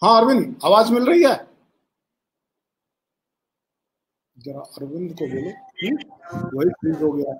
हाँ अरविंद, आवाज मिल रही है? जरा अरविंद को बोलो। वही फ्रीज हो गया।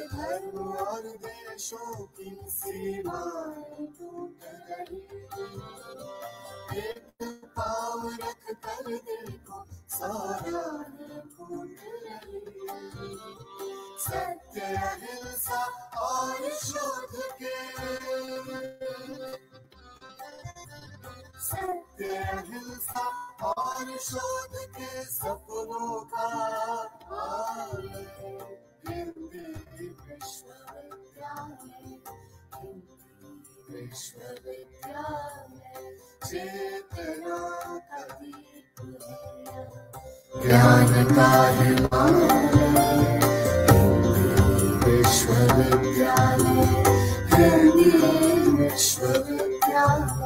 धर्म और देशों की सीमाएं टूट रही, एक पाँव रख कर देखो सारा फूट रही। सत्य अहिंसा और शोध के, सत्य अहिंसा और शोध के सपनों का हिंदी विश्वविद्यालय चेतना का दीप है, ज्ञान का हिमालय। हिंदी विश्वविद्यालय, हिंदी विश्वविद्यालय।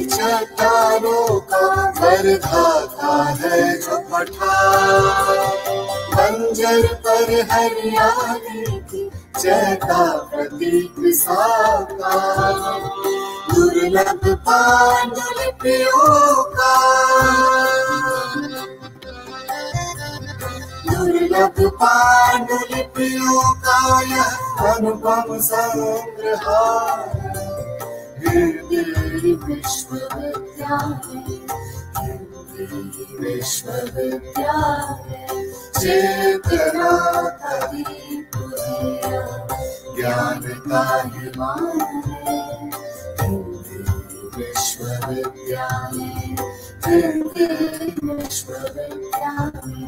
चट्टानों का वर्धाता है जो पठार, बंजर पर हरियाली की जय का प्रतीक साकार। दुर्लभ पांडुलिपियों का, दुर्लभ पांडुलिपियों का यह अनुपम संग्रहार। हिंदी विश्वविद्यालय, हिंदी विश्वविद्यालय चेतना का दीप है, ज्ञान का हिमालय। हिंदी विश्वविद्यालय, हिंदी विश्वविद्यालय।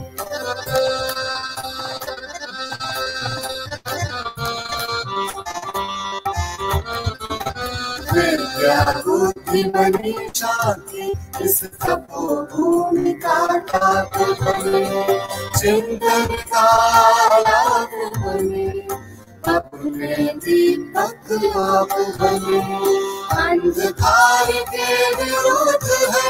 विद्या बुद्धि बनी शांति इस तपोभूमि का ताप बने, चिंतन का लाभ बने, अपने दीपक आप बने। अंधकार के विरुद्ध है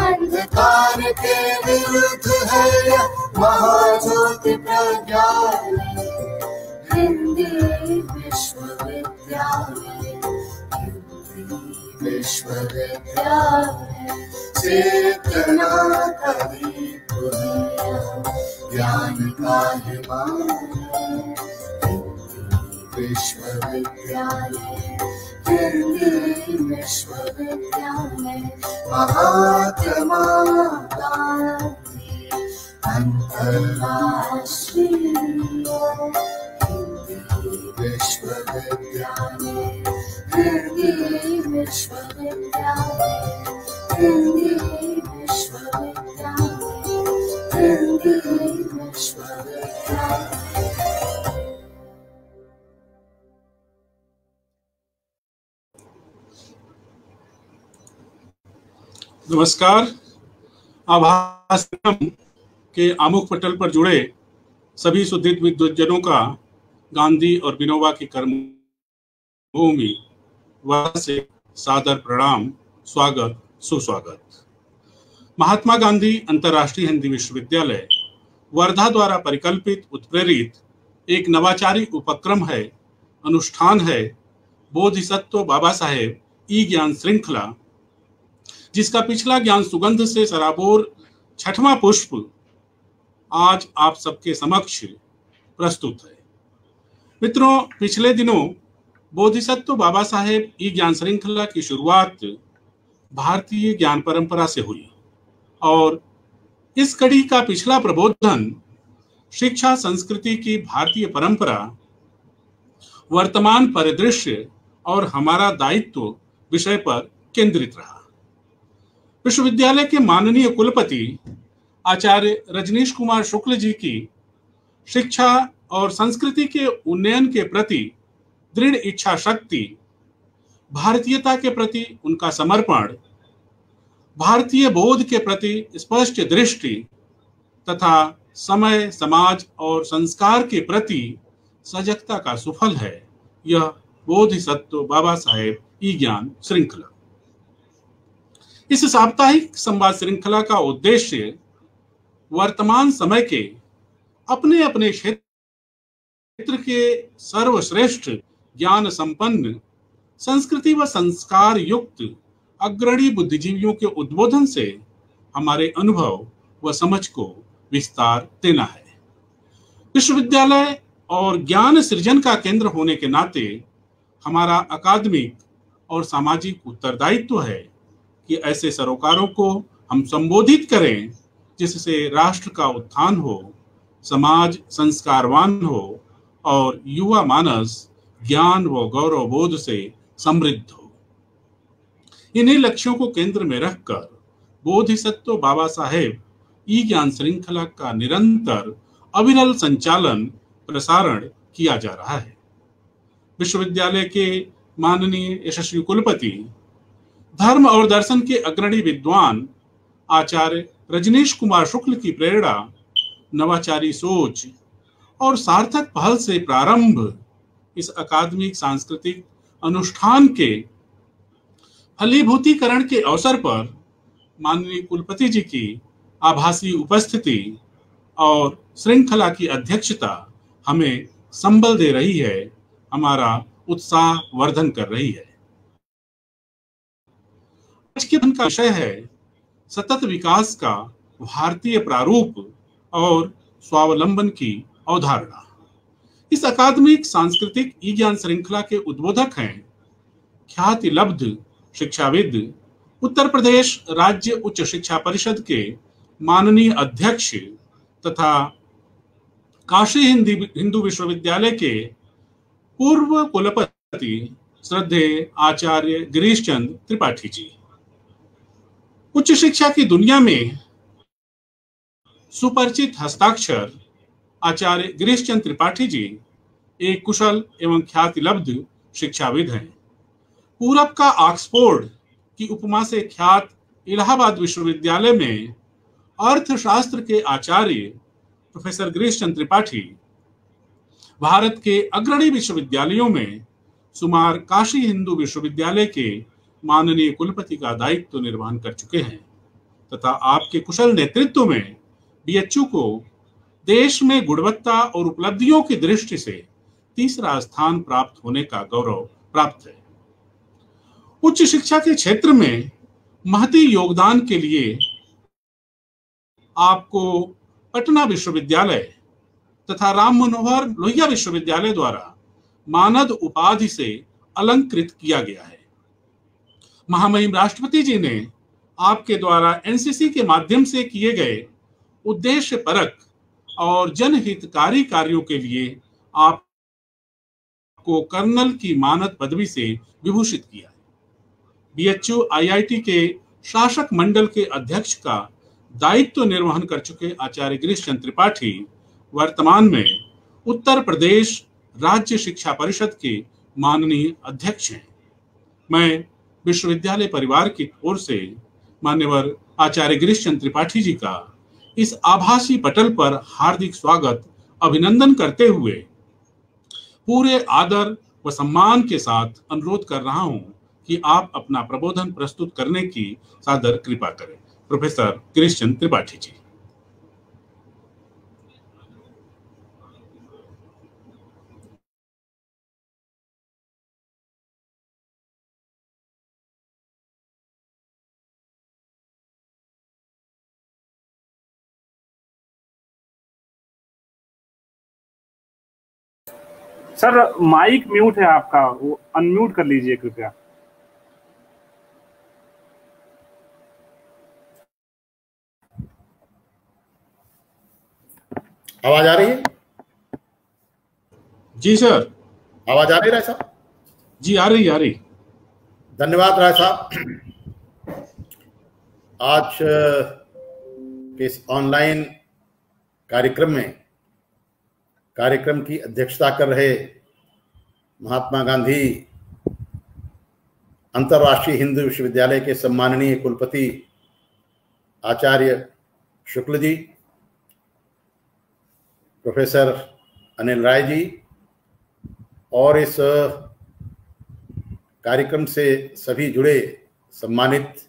अंधकार के विरुद्ध है महाज्योति प्रज्ञालय। हिंदी विश्वविद्यालय, हिंदी विश्वविद्यालय चेतना का दीप है, ज्ञान का हिमालय। हिंदी विश्वविद्यालय, हिंदी विश्वविद्यालय। महात्मा गांधी अंतर्राष्ट्रीय विश्वविद्यालय, हिंदी विश्वविद्यालय, हिंदी विश्वविद्यालय, हिंदी विश्वविद्यालय। नमस्कार। आभास के आमुख पटल पर जुड़े सभी सुदृढ़ विद्वज्जनों का गांधी और विनोबा की कर्मभूमि वर्धा से सादर प्रणाम, स्वागत, सुस्वागत। महात्मा गांधी अंतर्राष्ट्रीय हिंदी विश्वविद्यालय वर्धा द्वारा परिकल्पित उत्प्रेरित एक नवाचारी उपक्रम है, अनुष्ठान है बोधिसत्व बाबा साहेब ई ज्ञान श्रृंखला, जिसका पिछला ज्ञान सुगंध से सराबोर छठवां पुष्प आज आप सबके समक्ष प्रस्तुत है। मित्रों, पिछले दिनों बोधिसत्व बाबा साहेब ई ज्ञान श्रृंखला की शुरुआत भारतीय ज्ञान परंपरा से हुई और इस कड़ी का पिछला प्रबोधन शिक्षा संस्कृति की भारतीय परंपरा, वर्तमान परिदृश्य और हमारा दायित्व विषय पर केंद्रित रहा। विश्वविद्यालय के माननीय कुलपति आचार्य रजनीश कुमार शुक्ल जी की शिक्षा और संस्कृति के उन्नयन के प्रति दृढ़ इच्छा शक्ति, भारतीयता के प्रति उनका समर्पण, भारतीय बोध के प्रति स्पष्ट दृष्टि तथा समय, समाज और संस्कार के प्रति सजगता का सुफल है यह बोधिसत्व बाबा साहेब ई ज्ञान श्रृंखला। इस साप्ताहिक संवाद श्रृंखला का उद्देश्य वर्तमान समय के अपने अपने क्षेत्र के सर्वश्रेष्ठ ज्ञान संपन्न संस्कृति व संस्कार युक्त अग्रणी बुद्धिजीवियों के उद्बोधन से हमारे अनुभव व समझ को विस्तार देना है। विश्वविद्यालय और ज्ञान सृजन का केंद्र होने के नाते हमारा अकादमिक और सामाजिक उत्तरदायित्व है कि ऐसे सरोकारों को हम संबोधित करें जिससे राष्ट्र का उत्थान हो, समाज संस्कारवान हो और युवा मानस ज्ञान व गौरव बोध से समृद्ध हो। इन्हीं लक्ष्यों को केंद्र में रखकर बोधिसत्व बाबा साहेब ई ज्ञान श्रृंखला का निरंतर अविरल संचालन प्रसारण किया जा रहा है। विश्वविद्यालय के माननीय यशस्वी कुलपति, धर्म और दर्शन के अग्रणी विद्वान आचार्य रजनीश कुमार शुक्ल की प्रेरणा, नवाचारी सोच और सार्थक पहल से प्रारंभ इस अकादमिक सांस्कृतिक अनुष्ठान के फलीभूतीकरण के अवसर पर माननीय कुलपति जी की आभासी उपस्थिति और श्रृंखला की अध्यक्षता हमें संबल दे रही है, हमारा उत्साह वर्धन कर रही है। आज के दिन का विषय है सतत विकास का भारतीय प्रारूप और स्वावलंबन की अवधारणा। इस अकादमिक सांस्कृतिक ई ज्ञान श्रृंखला के उद्बोधक हैं ख्याति लब्ध शिक्षाविद, उत्तर प्रदेश राज्य उच्च शिक्षा परिषद के माननीय अध्यक्ष तथा काशी हिंदू विश्वविद्यालय के पूर्व कुलपति श्रद्धेय आचार्य गिरीश चंद्र त्रिपाठी जी। उच्च शिक्षा की दुनिया में सुपरिचित हस्ताक्षर आचार्य गिरीश चंद्र त्रिपाठी जी एक कुशल एवं ख्यातिलब्ध शिक्षाविद हैं। पूरब का ऑक्सफोर्ड की उपमा से ख्यात इलाहाबाद विश्वविद्यालय में अर्थशास्त्र के आचार्य प्रोफेसर गिरीश चंद्र त्रिपाठी भारत के अग्रणी विश्वविद्यालयों में शुमार काशी हिंदू विश्वविद्यालय के माननीय कुलपति का दायित्व निर्वहन कर चुके हैं तथा आपके कुशल नेतृत्व में बीएचयू को देश में गुणवत्ता और उपलब्धियों की दृष्टि से तीसरा स्थान प्राप्त होने का गौरव प्राप्त है। उच्च शिक्षा के क्षेत्र में महती योगदान के लिए आपको पटना विश्वविद्यालय तथा राम मनोहर लोहिया विश्वविद्यालय द्वारा मानद उपाधि से अलंकृत किया गया है। महामहिम राष्ट्रपति जी ने आपके द्वारा एनसीसी के माध्यम से किए गए उद्देश्य परक और जनहितकारी कार्यों के लिए आपको कर्नल की मानद पदवी से विभूषित किया है। बीएचयू आईआईटी के शासक मंडल के अध्यक्ष का दायित्व निर्वहन कर चुके आचार्य गिरीश चंद्र त्रिपाठी वर्तमान में उत्तर प्रदेश राज्य शिक्षा परिषद के माननीय अध्यक्ष हैं। मैं विश्वविद्यालय परिवार की ओर से मान्यवर आचार्य गिरीश चंद्र त्रिपाठी जी का इस आभासी पटल पर हार्दिक स्वागत अभिनंदन करते हुए पूरे आदर व सम्मान के साथ अनुरोध कर रहा हूं कि आप अपना प्रबोधन प्रस्तुत करने की सादर कृपा करें। Professor Girish Chandra Tripathi ji. Sir mic mute है आपका, वो अनम्यूट कर लीजिए कृपया। आवाज आ रही है? जी सर। आवाज आ रही है साहब? जी आ रही। धन्यवाद राय साहब। आज के इस ऑनलाइन कार्यक्रम की अध्यक्षता कर रहे महात्मा गांधी अंतर्राष्ट्रीय हिंदू विश्वविद्यालय के सम्माननीय कुलपति आचार्य शुक्ल जी, प्रोफेसर अनिल राय जी और इस कार्यक्रम से सभी जुड़े सम्मानित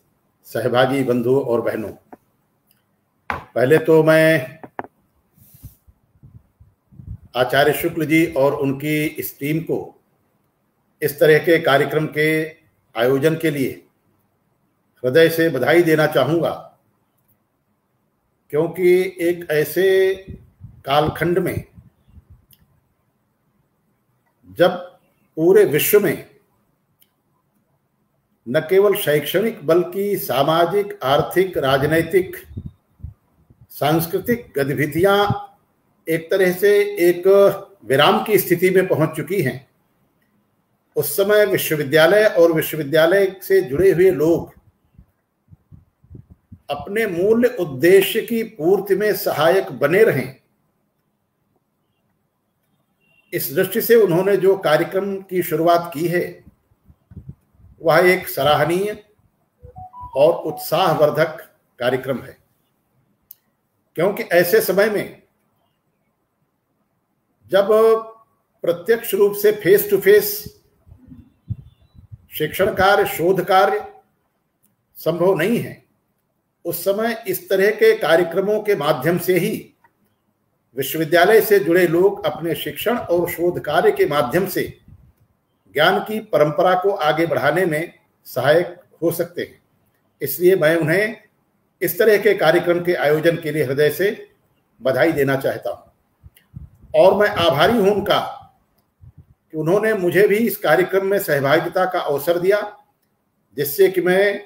सहभागी बंधुओं और बहनों, पहले तो मैं आचार्य शुक्ल जी और उनकी इस टीम को इस तरह के कार्यक्रम के आयोजन के लिए हृदय से बधाई देना चाहूँगा, क्योंकि एक ऐसे कालखंड में जब पूरे विश्व में न केवल शैक्षणिक बल्कि सामाजिक, आर्थिक, राजनैतिक, सांस्कृतिक गतिविधियां एक तरह से एक विराम की स्थिति में पहुंच चुकी हैं, उस समय विश्वविद्यालय और विश्वविद्यालय से जुड़े हुए लोग अपने मूल उद्देश्य की पूर्ति में सहायक बने रहें, इस दृष्टि से उन्होंने जो कार्यक्रम की शुरुआत की है वह एक सराहनीय और उत्साहवर्धक कार्यक्रम है। क्योंकि ऐसे समय में जब प्रत्यक्ष रूप से फेस टू फेस शिक्षण कार्य, शोध कार्य संभव नहीं है, उस समय इस तरह के कार्यक्रमों के माध्यम से ही विश्वविद्यालय से जुड़े लोग अपने शिक्षण और शोध कार्य के माध्यम से ज्ञान की परंपरा को आगे बढ़ाने में सहायक हो सकते हैं। इसलिए मैं उन्हें इस तरह के कार्यक्रम के आयोजन के लिए हृदय से बधाई देना चाहता हूं और मैं आभारी हूं उनका कि उन्होंने मुझे भी इस कार्यक्रम में सहभागिता का अवसर दिया, जिससे कि मैं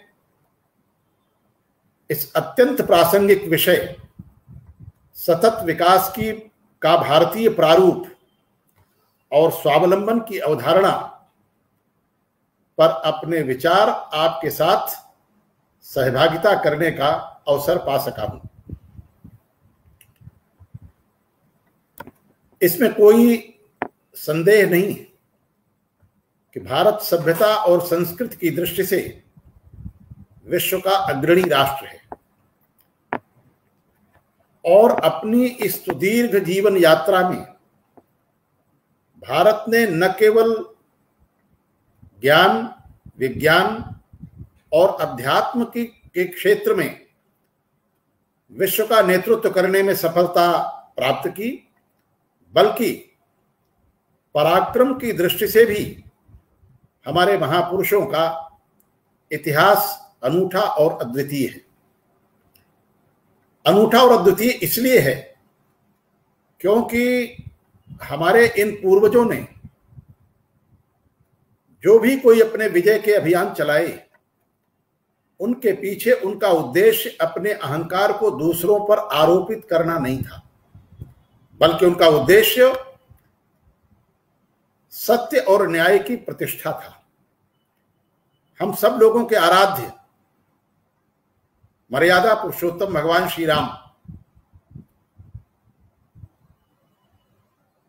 इस अत्यंत प्रासंगिक विषय सतत विकास का भारतीय प्रारूप और स्वावलंबन की अवधारणा पर अपने विचार आपके साथ सहभागिता करने का अवसर पा सका हूं। इसमें कोई संदेह नहीं कि भारत सभ्यता और संस्कृति की दृष्टि से विश्व का अग्रणी राष्ट्र है और अपनी इस सुदीर्घ जीवन यात्रा में भारत ने न केवल ज्ञान, विज्ञान और अध्यात्म के क्षेत्र में विश्व का नेतृत्व करने में सफलता प्राप्त की, बल्कि पराक्रम की दृष्टि से भी हमारे महापुरुषों का इतिहास अनूठा और अद्वितीय है। अनूठा और अद्वितीय इसलिए है क्योंकि हमारे इन पूर्वजों ने जो भी कोई अपने विजय के अभियान चलाए, उनके पीछे उनका उद्देश्य अपने अहंकार को दूसरों पर आरोपित करना नहीं था, बल्कि उनका उद्देश्य सत्य और न्याय की प्रतिष्ठा था। हम सब लोगों के आराध्य मर्यादा पुरुषोत्तम भगवान श्री राम,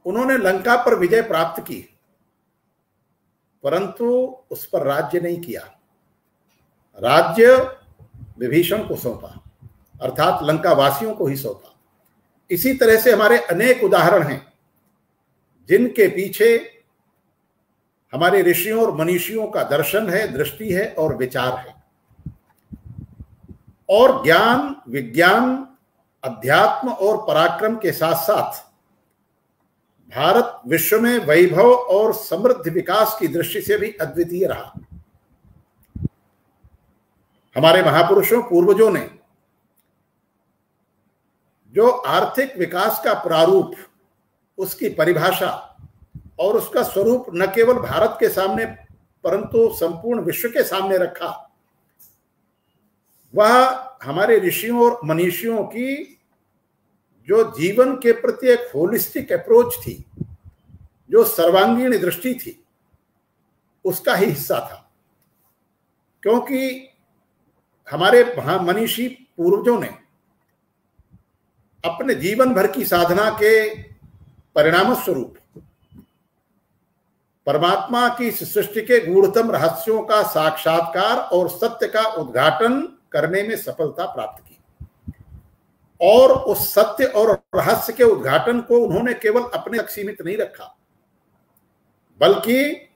उन्होंने लंका पर विजय प्राप्त की, परंतु उस पर राज्य नहीं किया। राज्य विभीषण को सौंपा, अर्थात लंका वासियों को ही सौंपा। इसी तरह से हमारे अनेक उदाहरण हैं जिनके पीछे हमारे ऋषियों और मनीषियों का दर्शन है, दृष्टि है और विचार है। और ज्ञान, विज्ञान, अध्यात्म और पराक्रम के साथ साथ भारत विश्व में वैभव और समृद्ध विकास की दृष्टि से भी अद्वितीय रहा। हमारे महापुरुषों, पूर्वजों ने जो आर्थिक विकास का प्रारूप, उसकी परिभाषा और उसका स्वरूप न केवल भारत के सामने परंतु संपूर्ण विश्व के सामने रखा, वह हमारे ऋषियों और मनीषियों की जो जीवन के प्रति एक होलिस्टिक अप्रोच थी, जो सर्वांगीण दृष्टि थी, उसका ही हिस्सा था। क्योंकि हमारे मनीषी पूर्वजों ने अपने जीवन भर की साधना के परिणाम स्वरूप परमात्मा की इस सृष्टि के गूढ़तम रहस्यों का साक्षात्कार और सत्य का उद्घाटन करने में सफलता प्राप्त की। और उस सत्य और रहस्य के उद्घाटन को उन्होंने केवल अपने तक सीमित नहीं रखा, बल्कि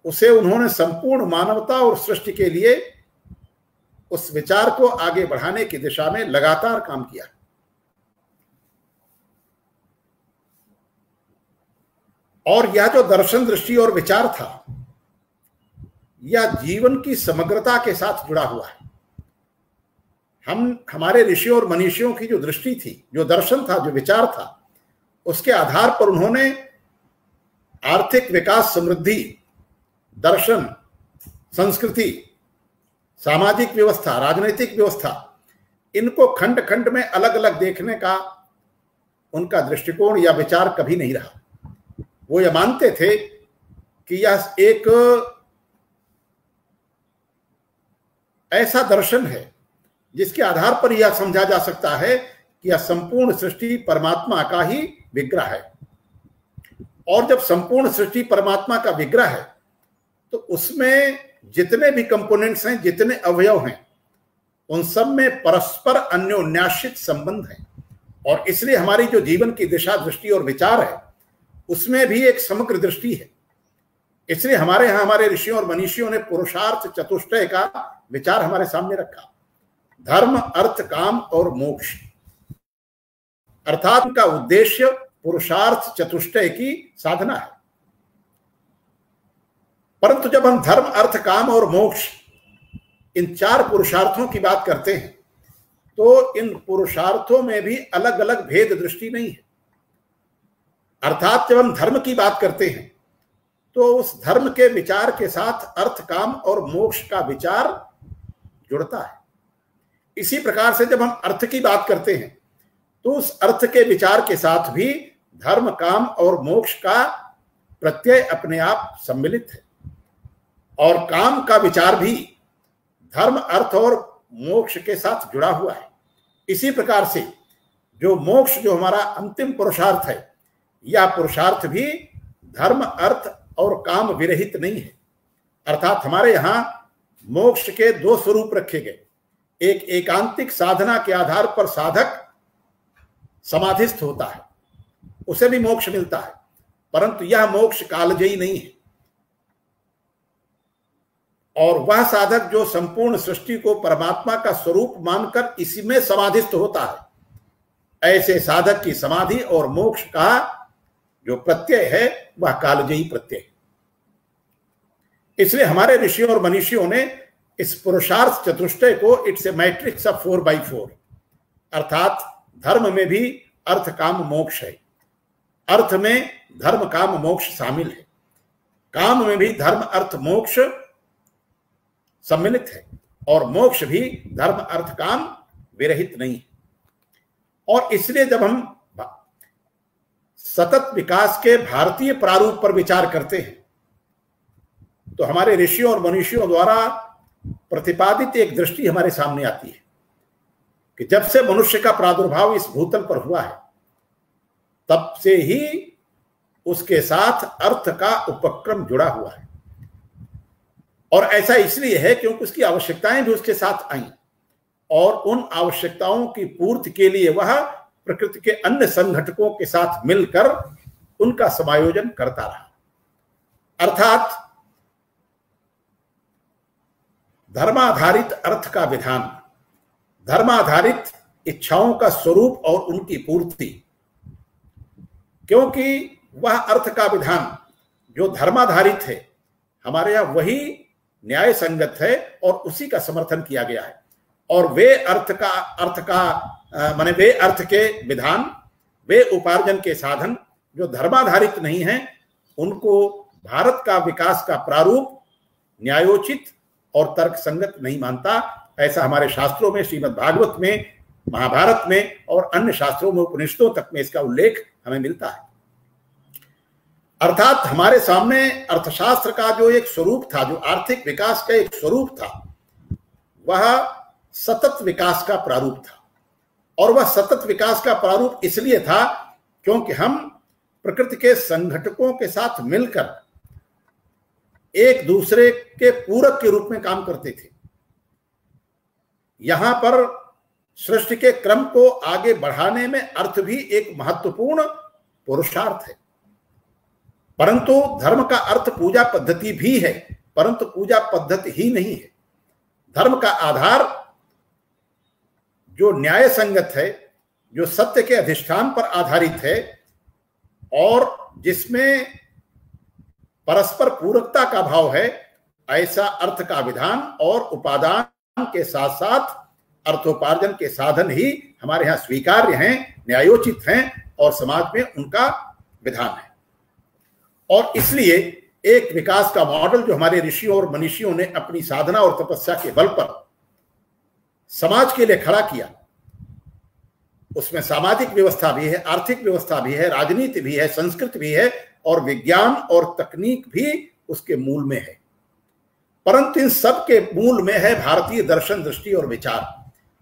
उसे उन्होंने संपूर्ण मानवता और सृष्टि के लिए उस विचार को आगे बढ़ाने की दिशा में लगातार काम किया। और यह जो दर्शन, दृष्टि और विचार था, यह जीवन की समग्रता के साथ जुड़ा हुआ है। हमारे ऋषियों और मनीषियों की जो दृष्टि थी, जो दर्शन था, जो विचार था, उसके आधार पर उन्होंने आर्थिक विकास, समृद्धि, दर्शन, संस्कृति, सामाजिक व्यवस्था, राजनीतिक व्यवस्था, इनको खंड खंड में अलग अलग देखने का उनका दृष्टिकोण या विचार कभी नहीं रहा। वो ये मानते थे कि यह एक ऐसा दर्शन है जिसके आधार पर यह समझा जा सकता है कि यह संपूर्ण सृष्टि परमात्मा का ही विग्रह है। और जब संपूर्ण सृष्टि परमात्मा का विग्रह है तो उसमें जितने भी कंपोनेंट्स हैं, जितने अवयव हैं, उन सब में परस्पर अन्योन्याश्रित संबंध है। और इसलिए हमारी जो जीवन की दिशा, दृष्टि और विचार है, उसमें भी एक समग्र दृष्टि है। इसलिए हमारे यहां हमारे ऋषियों और मनीषियों ने पुरुषार्थ चतुष्टय का विचार हमारे सामने रखा। धर्म, अर्थ, काम और मोक्ष, अर्थात उनका उद्देश्य पुरुषार्थ चतुष्टय की साधना है। परंतु जब हम धर्म, अर्थ, काम और मोक्ष, इन 4 पुरुषार्थों की बात करते हैं तो इन पुरुषार्थों में भी अलग अलग भेद दृष्टि नहीं है। अर्थात जब हम धर्म की बात करते हैं तो उस धर्म के विचार के साथ अर्थ, काम और मोक्ष का विचार जुड़ता है। इसी प्रकार से जब हम अर्थ की बात करते हैं तो उस अर्थ के विचार के साथ भी धर्म, काम और मोक्ष का प्रत्यय अपने आप सम्मिलित है। और काम का विचार भी धर्म, अर्थ और मोक्ष के साथ जुड़ा हुआ है। इसी प्रकार से जो मोक्ष, जो हमारा अंतिम पुरुषार्थ है, यह पुरुषार्थ भी धर्म, अर्थ और काम विरहित नहीं है। अर्थात हमारे यहां मोक्ष के 2 स्वरूप रखे गए। एक एकांतिक साधना के आधार पर साधक समाधिस्थ होता है, उसे भी मोक्ष मिलता है, परंतु यह मोक्ष कालजयी नहीं है। और वह साधक जो संपूर्ण सृष्टि को परमात्मा का स्वरूप मानकर इसी में समाधिस्थ होता है, ऐसे साधक की समाधि और मोक्ष का जो प्रत्यय है वह कालजयी प्रत्यय। इसलिए हमारे ऋषियों और मनीषियों ने इस पुरुषार्थ चतुष्टय को it's a matrix of 4x4, अर्थात धर्म में भी अर्थ, काम, मोक्ष है, अर्थ में धर्म, काम, मोक्ष शामिल है, काम में भी धर्म, अर्थ, मोक्ष सम्मिलित है, और मोक्ष भी धर्म, अर्थ, काम विरहित नहीं है। और इसलिए जब हम सतत विकास के भारतीय प्रारूप पर विचार करते हैं तो हमारे ऋषियों और मनीषियों द्वारा प्रतिपादित एक दृष्टि हमारे सामने आती है कि जब से मनुष्य का प्रादुर्भाव इस भूतल पर हुआ है तब से ही उसके साथ अर्थ का उपक्रम जुड़ा हुआ है। और ऐसा इसलिए है क्योंकि उसकी आवश्यकताएं भी उसके साथ आई, और उन आवश्यकताओं की पूर्ति के लिए वह प्रकृति के अन्य संघटकों के साथ मिलकर उनका समायोजन करता रहा। अर्थात धर्माधारित अर्थ का विधान, धर्माधारित इच्छाओं का स्वरूप और उनकी पूर्ति, क्योंकि वह अर्थ का विधान जो धर्माधारित है, हमारे यहां वही न्याय संगत है और उसी का समर्थन किया गया है। और वे अर्थ के विधान, वे उपार्जन के साधन जो धर्माधारित नहीं हैं, उनको भारत का विकास का प्रारूप न्यायोचित और तर्क संगत नहीं मानता। ऐसा हमारे शास्त्रों में, श्रीमद् भागवत में, महाभारत में और अन्य शास्त्रों में, उपनिषदों तक में इसका उल्लेख हमें मिलता है। अर्थात हमारे सामने अर्थशास्त्र का जो एक स्वरूप था, जो आर्थिक विकास का एक स्वरूप था, वह सतत विकास का प्रारूप था। और वह सतत विकास का प्रारूप इसलिए था क्योंकि हम प्रकृति के संघटकों के साथ मिलकर एक दूसरे के पूरक के रूप में काम करते थे। यहां पर सृष्टि के क्रम को आगे बढ़ाने में अर्थ भी एक महत्वपूर्ण पुरुषार्थ है। परंतु धर्म का अर्थ पूजा पद्धति भी है, परंतु पूजा पद्धति ही नहीं है। धर्म का आधार जो न्याय संगत है, जो सत्य के अधिष्ठान पर आधारित है और जिसमें परस्पर पूरकता का भाव है, ऐसा अर्थ का विधान और उपादान के साथ साथ अर्थोपार्जन के साधन ही हमारे यहाँ स्वीकार्य हैं, न्यायोचित हैं और समाज में उनका विधान है। और इसलिए एक विकास का मॉडल जो हमारे ऋषियों और मनीषियों ने अपनी साधना और तपस्या के बल पर समाज के लिए खड़ा किया, उसमें सामाजिक व्यवस्था भी है, आर्थिक व्यवस्था भी है, राजनीति भी है, संस्कृति भी है और विज्ञान और तकनीक भी उसके मूल में है। परंतु इन सब के मूल में है भारतीय दर्शन, दृष्टि और विचार,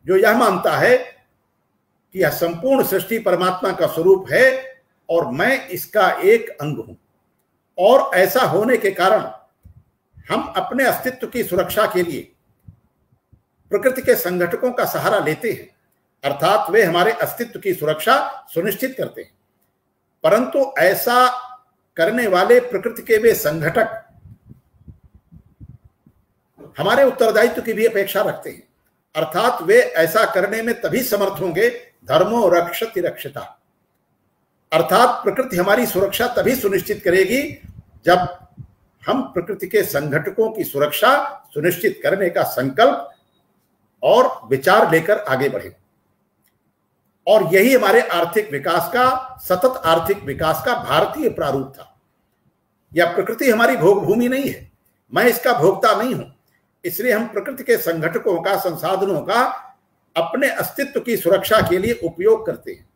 जो यह मानता है कि यह संपूर्ण सृष्टि परमात्मा का स्वरूप है और मैं इसका एक अंग हूं। और ऐसा होने के कारण हम अपने अस्तित्व की सुरक्षा के लिए प्रकृति के संघटकों का सहारा लेते हैं, अर्थात वे हमारे अस्तित्व की सुरक्षा सुनिश्चित करते हैं। परंतु ऐसा करने वाले प्रकृति के वे संघटक हमारे उत्तरदायित्व की भी अपेक्षा रखते हैं, अर्थात वे ऐसा करने में तभी समर्थ होंगे धर्मो रक्षति रक्षिता, अर्थात प्रकृति हमारी सुरक्षा तभी सुनिश्चित करेगी जब हम प्रकृति के संघटकों की सुरक्षा सुनिश्चित करने का संकल्प और विचार लेकर आगे बढ़े। और यही हमारे आर्थिक विकास का, सतत आर्थिक विकास का भारतीय प्रारूप था। यह प्रकृति हमारी भोग भूमि नहीं है, मैं इसका भोक्ता नहीं हूं, इसलिए हम प्रकृति के संघटकों का, संसाधनों का अपने अस्तित्व की सुरक्षा के लिए उपयोग करते हैं।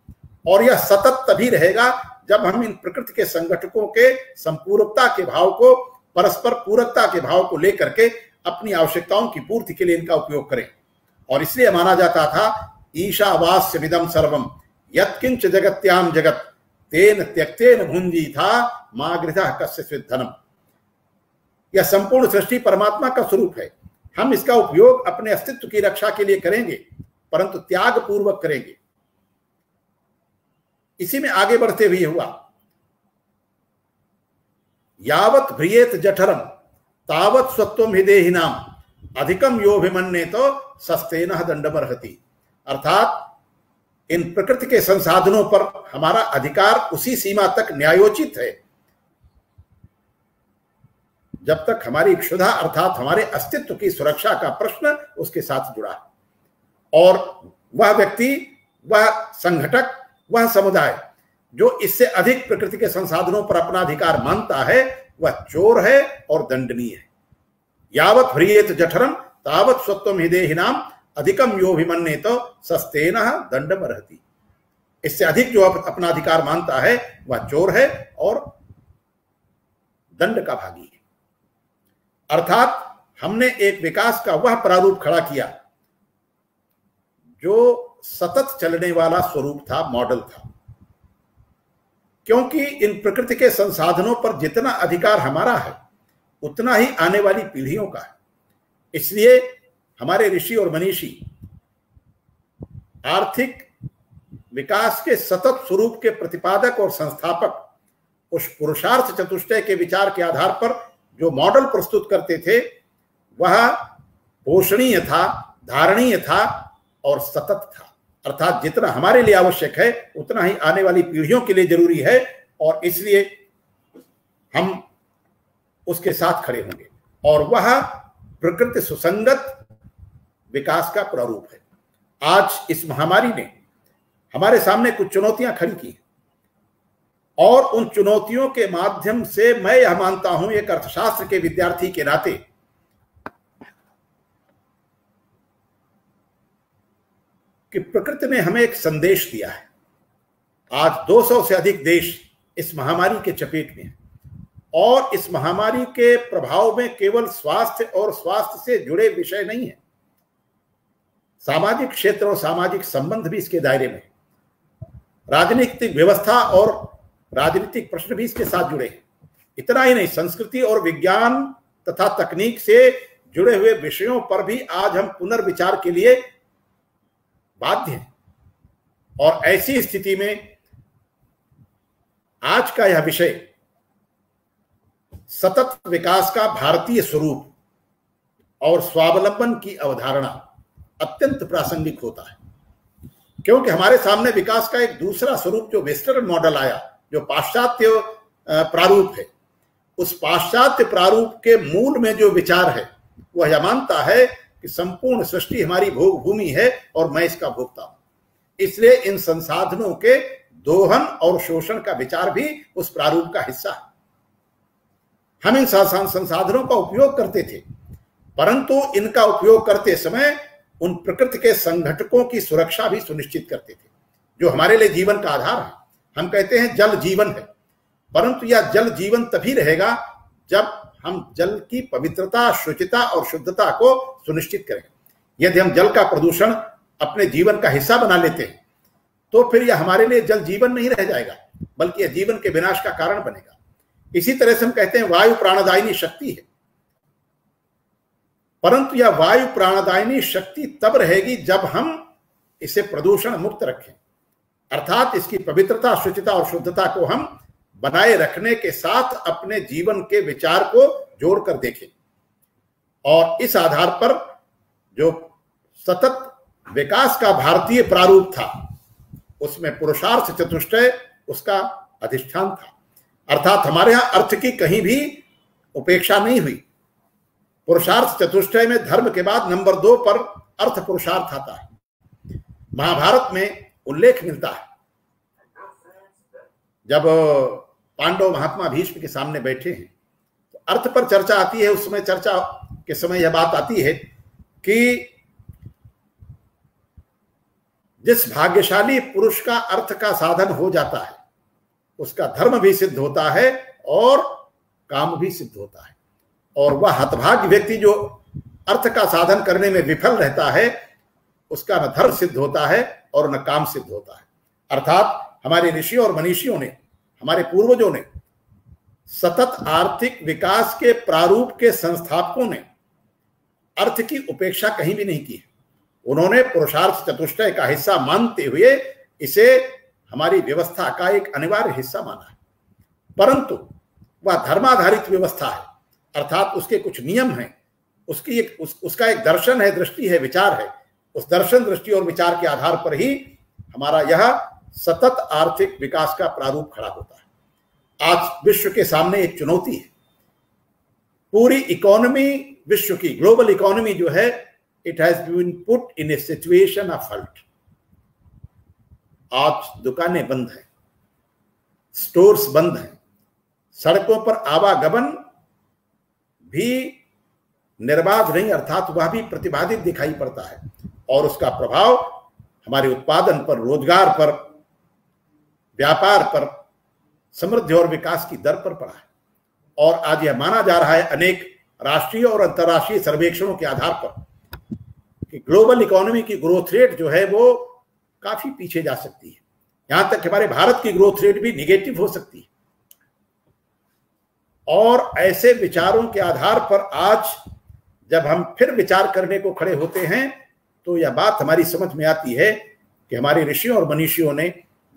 और यह सतत तभी रहेगा जब हम इन प्रकृति के संघटकों के संपूरकता के भाव को, परस्पर पूरकता के भाव को लेकर के अपनी आवश्यकताओं की पूर्ति के लिए इनका उपयोग करें। और इसलिए माना जाता था ईशावास्यमिदं सर्वम यत्किंच जगत्याम जगत तेन त्यक्तेन भुंजी था मागृतः कस्यचित् धनम। यह संपूर्ण सृष्टि परमात्मा का स्वरूप है। हम इसका उपयोग अपने अस्तित्व की रक्षा के लिए करेंगे, परंतु त्याग पूर्वक करेंगे। इसी में आगे बढ़ते हुए हुआ यावत भ्रियेत जठरम तावत स्वत्वम हि देहिनाम अधिकम यो भिमन्ये तो सस्तेनः दंडमर्हति। अर्थात इन प्रकृति के संसाधनों पर हमारा अधिकार उसी सीमा तक न्यायोचित है जब तक हमारी क्षुधा अर्थात हमारे अस्तित्व की सुरक्षा का प्रश्न उसके साथ जुड़ा है। और वह व्यक्ति, वह संघटक, वह समुदाय जो इससे अधिक प्रकृति के संसाधनों पर अपना अधिकार मानता है, वह चोर है और दंडनीय है। यावत ह्रियेत जठरम तावत स्वत्वम हि देहिनाम अधिकम यो भिमन्ये तो सस्तेनः दंडमर्हति। इससे अधिक जो अपना अधिकार मानता है वह चोर है और दंड का भागी है। अर्थात हमने एक विकास का वह प्रारूप खड़ा किया जो सतत चलने वाला स्वरूप था, मॉडल था। क्योंकि इन प्रकृति के संसाधनों पर जितना अधिकार हमारा है उतना ही आने वाली पीढ़ियों का है। इसलिए हमारे ऋषि और मनीषी आर्थिक विकास के सतत स्वरूप के प्रतिपादक और संस्थापक उस पुरुषार्थ चतुष्टय के विचार के आधार पर जो मॉडल प्रस्तुत करते थे वह पोषणीय था, धारणीय था और सतत था। अर्थात जितना हमारे लिए आवश्यक है उतना ही आने वाली पीढ़ियों के लिए जरूरी है और इसलिए हम उसके साथ खड़े होंगे। और वह प्रकृति सुसंगत विकास का प्रारूप है। आज इस महामारी ने हमारे सामने कुछ चुनौतियां खड़ी की और उन चुनौतियों के माध्यम से मैं यह मानता हूं एक अर्थशास्त्र के विद्यार्थी के नाते कि प्रकृति ने हमें एक संदेश दिया है। आज 200 से अधिक देश इस महामारी के चपेट में हैं। और इस महामारी के प्रभाव में केवल स्वास्थ्य और स्वास्थ्य से जुड़े विषय नहीं है, सामाजिक क्षेत्र और सामाजिक संबंध भी इसके दायरे में, राजनीतिक व्यवस्था और राजनीतिक प्रश्न भी इसके साथ जुड़े हैं। इतना ही नहीं, संस्कृति और विज्ञान तथा तकनीक से जुड़े हुए विषयों पर भी आज हम पुनर्विचार के लिए बाध्य हैं। और ऐसी स्थिति में आज का यह विषय सतत विकास का भारतीय स्वरूप और स्वावलंबन की अवधारणा अत्यंत प्रासंगिक होता है, क्योंकि हमारे सामने विकास का एक दूसरा स्वरूप जो वेस्टर्न मॉडल आया, जो पाश्चात्य प्रारूप है, उस पाश्चात्य प्रारूप के मूल में जो विचार है वह यह मानता है कि संपूर्ण सृष्टि हमारी भोग भूमि है और मैं इसका भोक्ता हूं। इसलिए इन संसाधनों के दोहन और शोषण का विचार भी उस प्रारूप का हिस्सा है। हम इन संसाधनों का उपयोग करते थे, परंतु इनका उपयोग करते समय उन प्रकृति के संघटकों की सुरक्षा भी सुनिश्चित करते थे, जो हमारे लिए जीवन का आधार है। हम कहते हैं जल जीवन है, परंतु यह जल जीवन तभी रहेगा जब हम जल की पवित्रता, शुचिता और शुद्धता को सुनिश्चित करें। यदि हम जल का प्रदूषण अपने जीवन का हिस्सा बना लेते हैं तो फिर यह हमारे लिए जल जीवन नहीं रह जाएगा, बल्कि यह जीवन के विनाश का कारण बनेगा। इसी तरह से हम कहते हैं वायु प्राणदायिनी शक्ति है, परंतु यह वायु प्राणदायिनी शक्ति तब रहेगी जब हम इसे प्रदूषण मुक्त रखें, अर्थात इसकी पवित्रता, शुचिता और शुद्धता को हम बनाए रखने के साथ अपने जीवन के विचार को जोड़कर देखें। और इस आधार पर जो सतत विकास का भारतीय प्रारूप था, उसमें पुरुषार्थ चतुष्टय उसका अधिष्ठान था, अर्थात हमारे यहां अर्थ की कहीं भी उपेक्षा नहीं हुई। पुरुषार्थ चतुष्टय में धर्म के बाद नंबर 2 पर अर्थ पुरुषार्थ आता है। महाभारत में उल्लेख मिलता है, जब पांडव महात्मा भीष्म के सामने बैठे हैं तो अर्थ पर चर्चा आती है। उस समय चर्चा के समय यह बात आती है कि जिस भाग्यशाली पुरुष का अर्थ का साधन हो जाता है उसका धर्म भी सिद्ध होता है और काम भी सिद्ध होता है, और वह हतभाग्य व्यक्ति जो अर्थ का साधन करने में विफल रहता है उसका न धर्म सिद्ध होता है और न काम सिद्ध होता है। अर्थात हमारे ऋषियों और मनीषियों ने, हमारे पूर्वजों ने, सतत आर्थिक विकास के प्रारूप के संस्थापकों ने अर्थ की उपेक्षा कहीं भी नहीं की है। उन्होंने पुरुषार्थ चतुष्टय का हिस्सा मानते हुए इसे हमारी व्यवस्था का एक अनिवार्य हिस्सा माना है, परंतु वह धर्माधारित व्यवस्था है, अर्थात उसके कुछ नियम हैं, उसका एक दर्शन है, दृष्टि है, विचार है। उस दर्शन, दृष्टि और विचार के आधार पर ही हमारा यह सतत आर्थिक विकास का प्रारूप खड़ा होता है। आज विश्व के सामने एक चुनौती है। पूरी इकोनॉमी, विश्व की ग्लोबल इकोनॉमी जो है, it has been put in a situation of halt. आज दुकानें बंद हैं, स्टोर्स बंद हैं, सड़कों पर आवागमन भी निर्बाध नहीं, अर्थात वह भी प्रतिबाधित दिखाई पड़ता है, और उसका प्रभाव हमारे उत्पादन पर, रोजगार पर, व्यापार पर, समृद्धि और विकास की दर पर पड़ा है। और आज यह माना जा रहा है अनेक राष्ट्रीय और अंतर्राष्ट्रीय सर्वेक्षणों के आधार पर कि ग्लोबल इकोनॉमी की ग्रोथ रेट जो है वो काफी पीछे जा सकती है, यहां तक कि हमारे भारत की ग्रोथ रेट भी निगेटिव हो सकती है। और ऐसे विचारों के आधार पर आज जब हम फिर विचार करने को खड़े होते हैं तो यह बात हमारी समझ में आती है कि हमारे ऋषियों और मनीषियों ने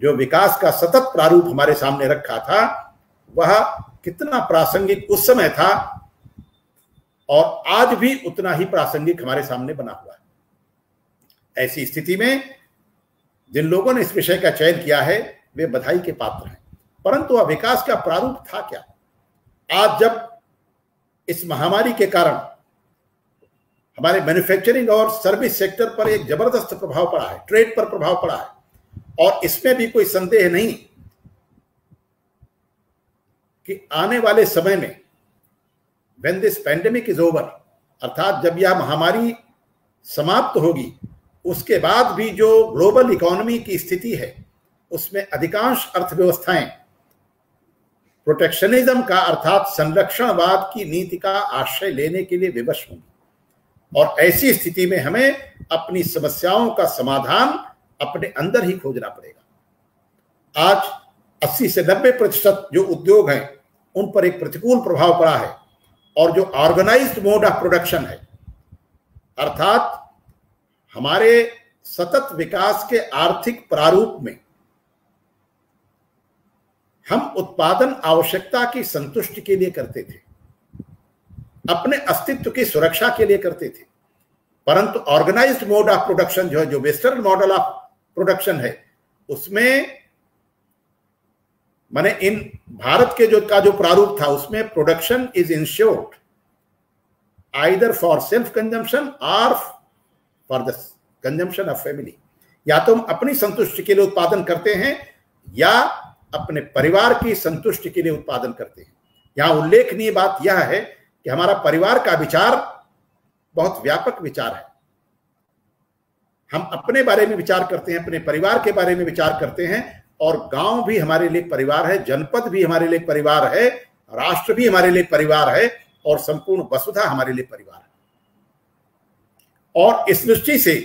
जो विकास का सतत प्रारूप हमारे सामने रखा था वह कितना प्रासंगिक उस समय था और आज भी उतना ही प्रासंगिक हमारे सामने बना हुआ है। ऐसी स्थिति में जिन लोगों ने इस विषय का चयन किया है वे बधाई के पात्र हैं, परंतु वह विकास का प्रारूप था क्या? आज जब इस महामारी के कारण हमारे मैन्युफैक्चरिंग और सर्विस सेक्टर पर एक जबरदस्त प्रभाव पड़ा है, ट्रेड पर प्रभाव पड़ा है, और इसमें भी कोई संदेह नहीं कि आने वाले समय में when this pandemic is over, अर्थात जब यह महामारी समाप्त होगी, उसके बाद भी जो ग्लोबल इकोनॉमी की स्थिति है उसमें अधिकांश अर्थव्यवस्थाएं प्रोटेक्शनिज्म का अर्थात संरक्षणवाद की नीति का आश्रय लेने के लिए विवश होंगी, और ऐसी स्थिति में हमें अपनी समस्याओं का समाधान अपने अंदर ही खोजना पड़ेगा। आज 80 से 90% जो उद्योग हैं उन पर एक प्रतिकूल प्रभाव पड़ा है, और जो ऑर्गेनाइज्ड मोड ऑफ प्रोडक्शन है, अर्थात हमारे सतत विकास के आर्थिक प्रारूप में हम उत्पादन आवश्यकता की संतुष्टि के लिए करते थे, अपने अस्तित्व की सुरक्षा के लिए करते थे, परंतु ऑर्गेनाइज्ड मोड ऑफ प्रोडक्शन जो है, जो वेस्टर्न मॉडल ऑफ प्रोडक्शन है, उसमें माने इन भारत के जो प्रारूप था, उसमें production is insured either for self consumption और for the consumption of family. या तो हम अपनी संतुष्टि के लिए उत्पादन करते हैं या अपने परिवार की संतुष्टि के लिए उत्पादन करते हैं। यहां उल्लेखनीय बात यह है कि हमारा परिवार का विचार बहुत व्यापक विचार है। हम अपने बारे में विचार करते हैं, अपने परिवार के बारे में विचार करते हैं, और गांव भी हमारे लिए परिवार है, जनपद भी हमारे लिए परिवार है, राष्ट्र भी हमारे लिए परिवार है, और संपूर्ण वसुधा हमारे लिए परिवार है। और इस दृष्टि से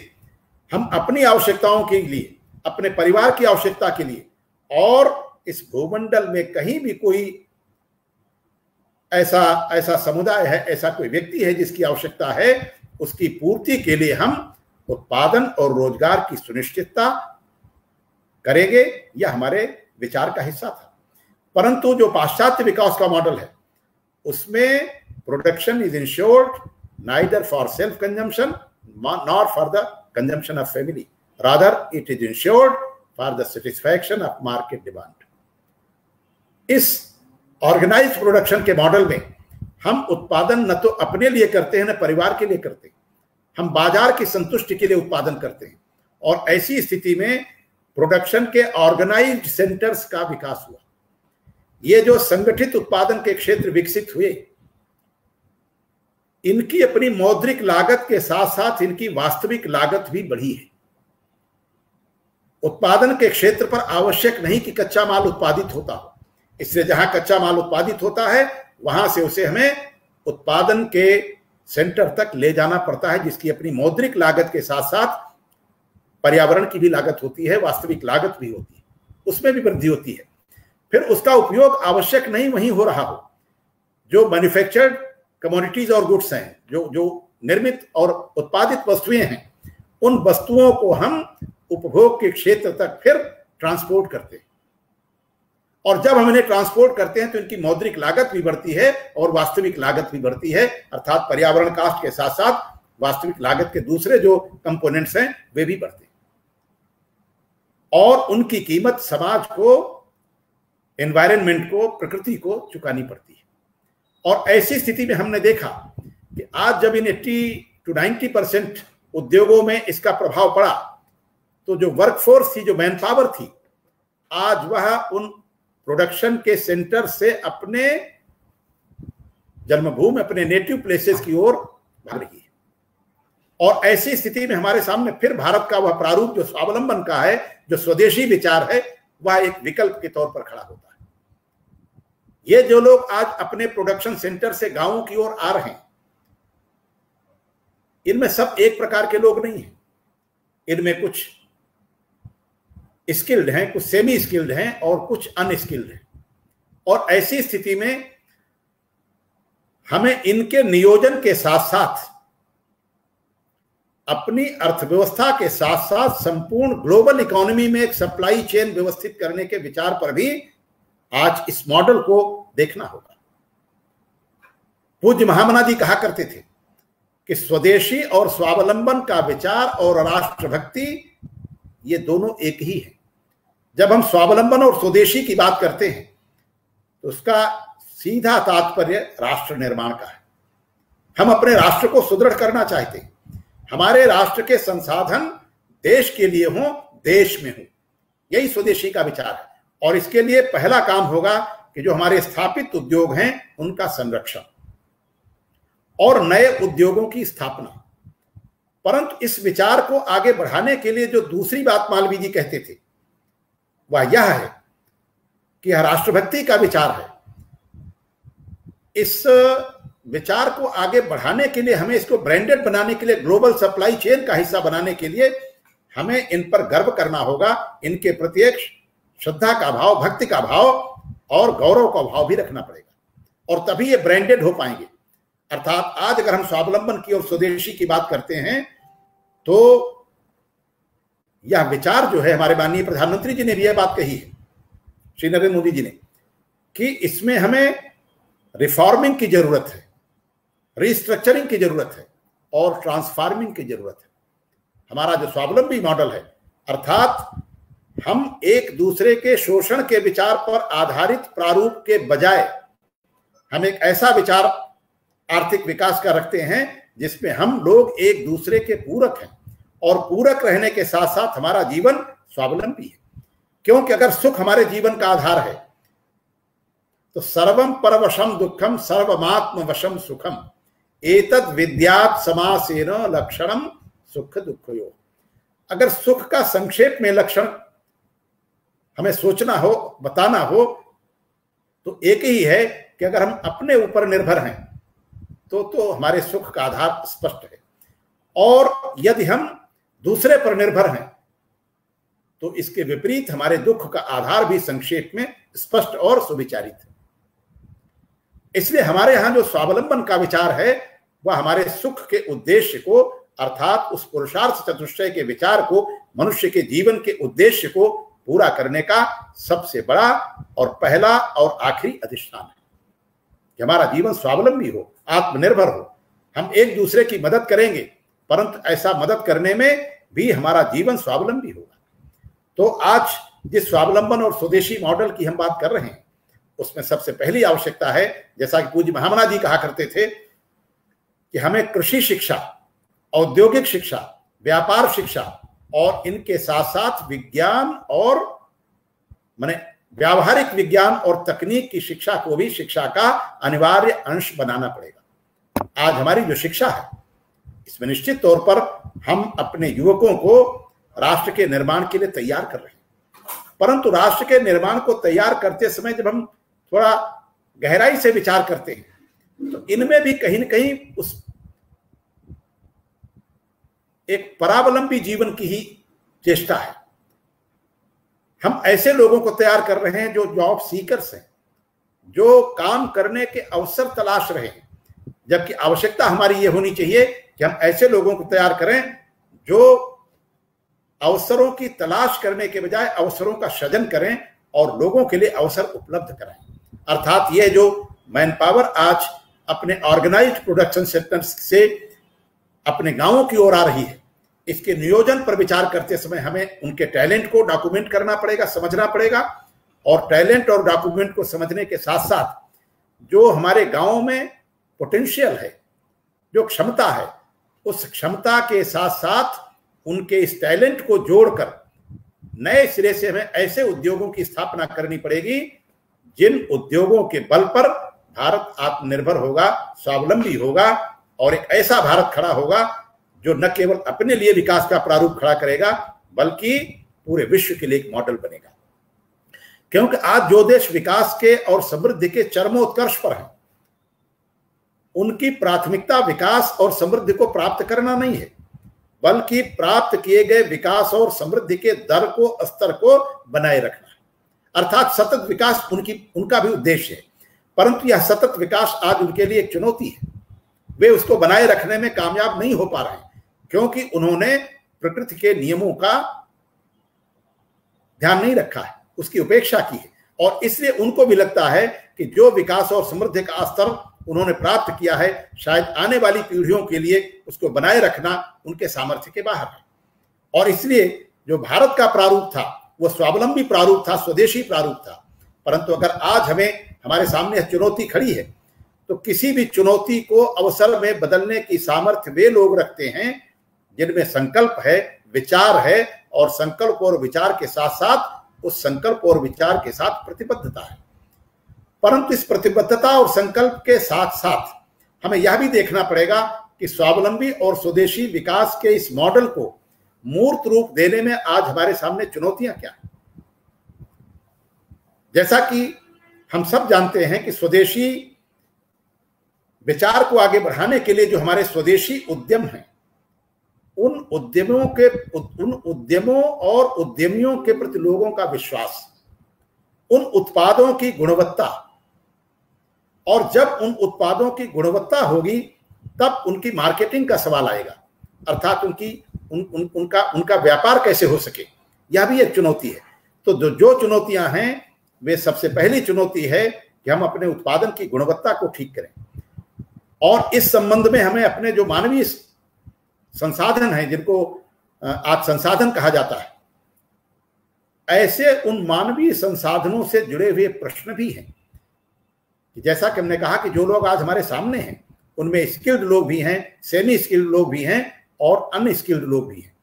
हम अपनी आवश्यकताओं के लिए, अपने परिवार की आवश्यकता के लिए, और इस भूमंडल में कहीं भी कोई ऐसा समुदाय है, ऐसा कोई व्यक्ति है जिसकी आवश्यकता है, उसकी पूर्ति के लिए हम उत्पादन और रोजगार की सुनिश्चितता करेंगे, यह हमारे विचार का हिस्सा था। परंतु जो पाश्चात्य विकास का मॉडल है, उसमें production is insured neither for self consumption nor for the consumption of family, rather it is insured for the satisfaction of market demand. इस ऑर्गेनाइज्ड प्रोडक्शन के मॉडल में हम उत्पादन न तो अपने लिए करते हैं, न परिवार के लिए करते हैं, हम बाजार की संतुष्टि के लिए उत्पादन करते हैं। और ऐसी स्थिति में प्रोडक्शन के ऑर्गेनाइज्ड सेंटर्स का विकास हुआ। ये जो संगठित उत्पादन के क्षेत्र विकसित हुए, इनकी अपनी मौद्रिक लागत के साथ साथ इनकी वास्तविक लागत भी बढ़ी है। उत्पादन के क्षेत्र पर आवश्यक नहीं कि कच्चा माल उत्पादित होता हो, इसलिए जहां कच्चा माल उत्पादित होता है वहां से उसे हमें उत्पादन के सेंटर तक ले जाना पड़ता है, जिसकी अपनी मौद्रिक लागत के साथ साथ पर्यावरण की भी लागत होती है, वास्तविक लागत भी होती है, उसमें भी वृद्धि होती है। फिर उसका उपयोग आवश्यक नहीं वहीं हो रहा हो। जो मैन्युफैक्चर्ड कमोडिटीज और गुड्स हैं, जो निर्मित और उत्पादित वस्तुएं हैं, उन वस्तुओं को हम उपभोग के क्षेत्र तक फिर ट्रांसपोर्ट करते हैं, और जब हम इन्हें ट्रांसपोर्ट करते हैं तो इनकी मौद्रिक लागत भी बढ़ती है और वास्तविक लागत भी बढ़ती है, अर्थात पर्यावरण कास्ट के साथ साथ वास्तविक लागत के दूसरे जो कंपोनेंट्स हैं वे भी बढ़ते हैं, और उनकी कीमत समाज को, एनवायरनमेंट को, प्रकृति को चुकानी पड़ती है। और ऐसी स्थिति में हमने देखा कि आज जब इन 80 to 90% उद्योगों में इसका प्रभाव पड़ा, तो जो वर्कफोर्स थी, जो मैन पावर थी, आज वह उन प्रोडक्शन के सेंटर से अपने जन्मभूमि, अपने नेटिव प्लेसेस की ओर भाग रही है। और ऐसी स्थिति में हमारे सामने फिर भारत का वह प्रारूप जो स्वावलंबन का है, जो स्वदेशी विचार है, वह एक विकल्प के तौर पर खड़ा होता है। ये जो लोग आज अपने प्रोडक्शन सेंटर से गांवों की ओर आ रहे हैं, इनमें सब एक प्रकार के लोग नहीं हैं। इनमें कुछ स्किल्ड हैं, कुछ सेमी स्किल्ड हैं और कुछ अनस्किल्ड हैं। और ऐसी स्थिति में हमें इनके नियोजन के साथ साथ अपनी अर्थव्यवस्था के साथ साथ संपूर्ण ग्लोबल इकोनॉमी में एक सप्लाई चेन व्यवस्थित करने के विचार पर भी आज इस मॉडल को देखना होगा। पूज्य महामना जी कहा करते थे कि स्वदेशी और स्वावलंबन का विचार और राष्ट्रभक्ति ये दोनों एक ही है। जब हम स्वावलंबन और स्वदेशी की बात करते हैं तो उसका सीधा तात्पर्य राष्ट्र निर्माण का है। हम अपने राष्ट्र को सुदृढ़ करना चाहते हैं, हमारे राष्ट्र के संसाधन देश के लिए हों, देश में हों, यही स्वदेशी का विचार है। और इसके लिए पहला काम होगा कि जो हमारे स्थापित उद्योग हैं उनका संरक्षण और नए उद्योगों की स्थापना। परंतु इस विचार को आगे बढ़ाने के लिए जो दूसरी बात मालवीय जी कहते थे वह यह है कि यह राष्ट्रभक्ति का विचार है, इस विचार को आगे बढ़ाने के लिए, हमें इसको ब्रांडेड बनाने के लिए, ग्लोबल सप्लाई चेन का हिस्सा बनाने के लिए हमें इन पर गर्व करना होगा, इनके प्रति एक श्रद्धा का भाव, भक्ति का भाव और गौरव का भाव भी रखना पड़ेगा, और तभी ये ब्रांडेड हो पाएंगे। अर्थात आज अगर हम स्वावलंबन की और स्वदेशी की बात करते हैं तो यह विचार जो है, हमारे माननीय प्रधानमंत्री जी ने भी यह बात कही है, श्री नरेंद्र मोदी जी ने, कि इसमें हमें रिफॉर्मिंग की जरूरत है, रिस्ट्रक्चरिंग की जरूरत है और ट्रांसफॉर्मिंग की जरूरत है। हमारा जो स्वावलंबी मॉडल है, अर्थात हम एक दूसरे के शोषण के विचार पर आधारित प्रारूप के बजाय हम एक ऐसा विचार आर्थिक विकास का रखते हैं जिसमें हम लोग एक दूसरे के पूरक हैं, और पूरक रहने के साथ साथ हमारा जीवन स्वावलंबी है। क्योंकि अगर सुख हमारे जीवन का आधार है तो सर्वम परवशम दुखम सर्वमात्म वशम सुखम एतद विद्यात् समासेन लक्षणम सुख दुखयो। अगर सुख का संक्षेप में लक्षण हमें सोचना हो, बताना हो, तो एक ही है कि अगर हम अपने ऊपर निर्भर हैं तो हमारे सुख का आधार स्पष्ट है, और यदि हम दूसरे पर निर्भर हैं तो इसके विपरीत हमारे दुख का आधार भी संक्षेप में स्पष्ट और सुविचारित है। इसलिए हमारे यहां जो स्वावलंबन का विचार है वह हमारे सुख के उद्देश्य को, अर्थात उस पुरुषार्थ चतुष्टय के विचार को, मनुष्य के जीवन के उद्देश्य को पूरा करने का सबसे बड़ा और पहला और आखिरी अधिष्ठान है कि हमारा जीवन स्वावलंबी हो, आत्मनिर्भर हो। हम एक दूसरे की मदद करेंगे, परंतु ऐसा मदद करने में भी हमारा जीवन स्वावलंबी होगा। तो आज जिस स्वावलंबन और स्वदेशी मॉडल की हम बात कर रहे हैं उसमें सबसे पहली आवश्यकता है, जैसा कि पूज्य महामना जी कहा करते थे, कि हमें कृषि शिक्षा, औद्योगिक शिक्षा, व्यापार शिक्षा और इनके साथ साथ विज्ञान और माने व्यावहारिक विज्ञान और तकनीक की शिक्षा को भी शिक्षा का अनिवार्य अंश बनाना पड़ेगा। आज हमारी जो शिक्षा है इसमें निश्चित तौर पर हम अपने युवकों को राष्ट्र के निर्माण के लिए तैयार कर रहे हैं, परंतु राष्ट्र के निर्माण को तैयार करते समय जब हम थोड़ा गहराई से विचार करते हैं तो इनमें भी कहीं न कहीं उस एक परावलंबी जीवन की ही चेष्टा है। हम ऐसे लोगों को तैयार कर रहे हैं जो जॉब सीकर्स हैं, जो काम करने के अवसर तलाश रहे हैं, जबकि आवश्यकता हमारी ये होनी चाहिए कि हम ऐसे लोगों को तैयार करें जो अवसरों की तलाश करने के बजाय अवसरों का सृजन करें और लोगों के लिए अवसर उपलब्ध कराएं। अर्थात ये जो मैन पावर आज अपने ऑर्गेनाइज्ड प्रोडक्शन सेक्टर्स से अपने गांवों की ओर आ रही है, इसके नियोजन पर विचार करते समय हमें उनके टैलेंट को डॉक्यूमेंट करना पड़ेगा, समझना पड़ेगा, और टैलेंट और डॉक्यूमेंट को समझने के साथ साथ जो हमारे गांवों में पोटेंशियल है, जो क्षमता है, उस क्षमता के साथ साथ उनके इस टैलेंट को जोड़कर नए सिरे से हमें ऐसे उद्योगों की स्थापना करनी पड़ेगी जिन उद्योगों के बल पर भारत आत्मनिर्भर होगा, स्वावलंबी होगा, और एक ऐसा भारत खड़ा होगा जो न केवल अपने लिए विकास का प्रारूप खड़ा करेगा बल्कि पूरे विश्व के लिए एक मॉडल बनेगा। क्योंकि आज जो देश विकास के और समृद्धि के चरमोत्कर्ष पर हैं, उनकी प्राथमिकता विकास और समृद्धि को प्राप्त करना नहीं है, बल्कि प्राप्त किए गए विकास और समृद्धि के दर को, स्तर को बनाए रखना है। अर्थात सतत विकास उनका भी उद्देश्य है, परंतु यह सतत विकास आज उनके लिए एक चुनौती है। वे उसको बनाए रखने में कामयाब नहीं हो पा रहे हैं क्योंकि उन्होंने प्रकृति के नियमों का ध्यान नहीं रखा है, उसकी उपेक्षा की है, और इसलिए उनको भी लगता है कि जो विकास और समृद्धि का स्तर उन्होंने प्राप्त किया है, शायद आने वाली पीढ़ियों के लिए उसको बनाए रखना उनके सामर्थ्य के बाहर है। और इसलिए जो भारत का प्रारूप था वो स्वावलंबी प्रारूप था, स्वदेशी प्रारूप था। परंतु अगर आज हमारे सामने चुनौती खड़ी है तो किसी भी चुनौती को अवसर में बदलने की सामर्थ्य वे लोग रखते हैं जिनमें संकल्प है, विचार है, और संकल्प और विचार के साथ साथ उस संकल्प और विचार के साथ प्रतिबद्धता है। परंतु इस प्रतिबद्धता और संकल्प के साथ साथ हमें यह भी देखना पड़ेगा कि स्वावलंबी और स्वदेशी विकास के इस मॉडल को मूर्त रूप देने में आज हमारे सामने चुनौतियां क्या हैं। जैसा कि हम सब जानते हैं कि स्वदेशी विचार को आगे बढ़ाने के लिए जो हमारे स्वदेशी उद्यम हैं, उन उद्यमों और उद्यमियों के प्रति लोगों का विश्वास, उन उत्पादों की गुणवत्ता, और जब उन उत्पादों की गुणवत्ता होगी तब उनकी मार्केटिंग का सवाल आएगा, अर्थात उनका व्यापार कैसे हो सके, यह भी एक चुनौती है। तो जो चुनौतियां हैं, वे सबसे पहली चुनौती है कि हम अपने उत्पादन की गुणवत्ता को ठीक करें। और इस संबंध में हमें अपने जो मानवीय संसाधन हैं, जिनको आज संसाधन कहा जाता है, ऐसे उन मानवीय संसाधनों से जुड़े हुए प्रश्न भी हैं। जैसा कि हमने कहा कि जो लोग आज हमारे सामने हैं, उनमें स्किल्ड लोग भी हैं, सेमी स्किल्ड लोग भी हैं और अनस्किल्ड लोग भी हैं।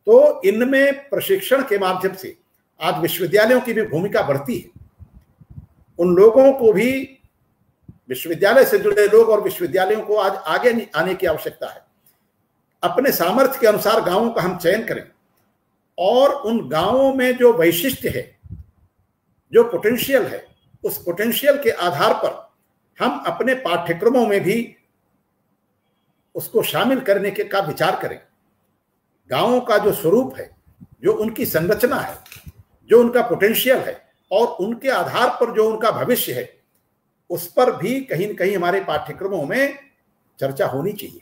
तो इनमें प्रशिक्षण के माध्यम से आज विश्वविद्यालयों की भी भूमिका बढ़ती है। उन लोगों को भी, विश्वविद्यालय से जुड़े लोग और विश्वविद्यालयों को आज आगे आने की आवश्यकता है। अपने सामर्थ्य के अनुसार गांवों का हम चयन करें और उन गांवों में जो वैशिष्ट्य है, जो पोटेंशियल है, उस पोटेंशियल के आधार पर हम अपने पाठ्यक्रमों में भी उसको शामिल करने के का विचार करें। गांवों का जो स्वरूप है, जो उनकी संरचना है, जो उनका पोटेंशियल है और उनके आधार पर जो उनका भविष्य है, उस पर भी कहीं न कहीं हमारे पाठ्यक्रमों में चर्चा होनी चाहिए।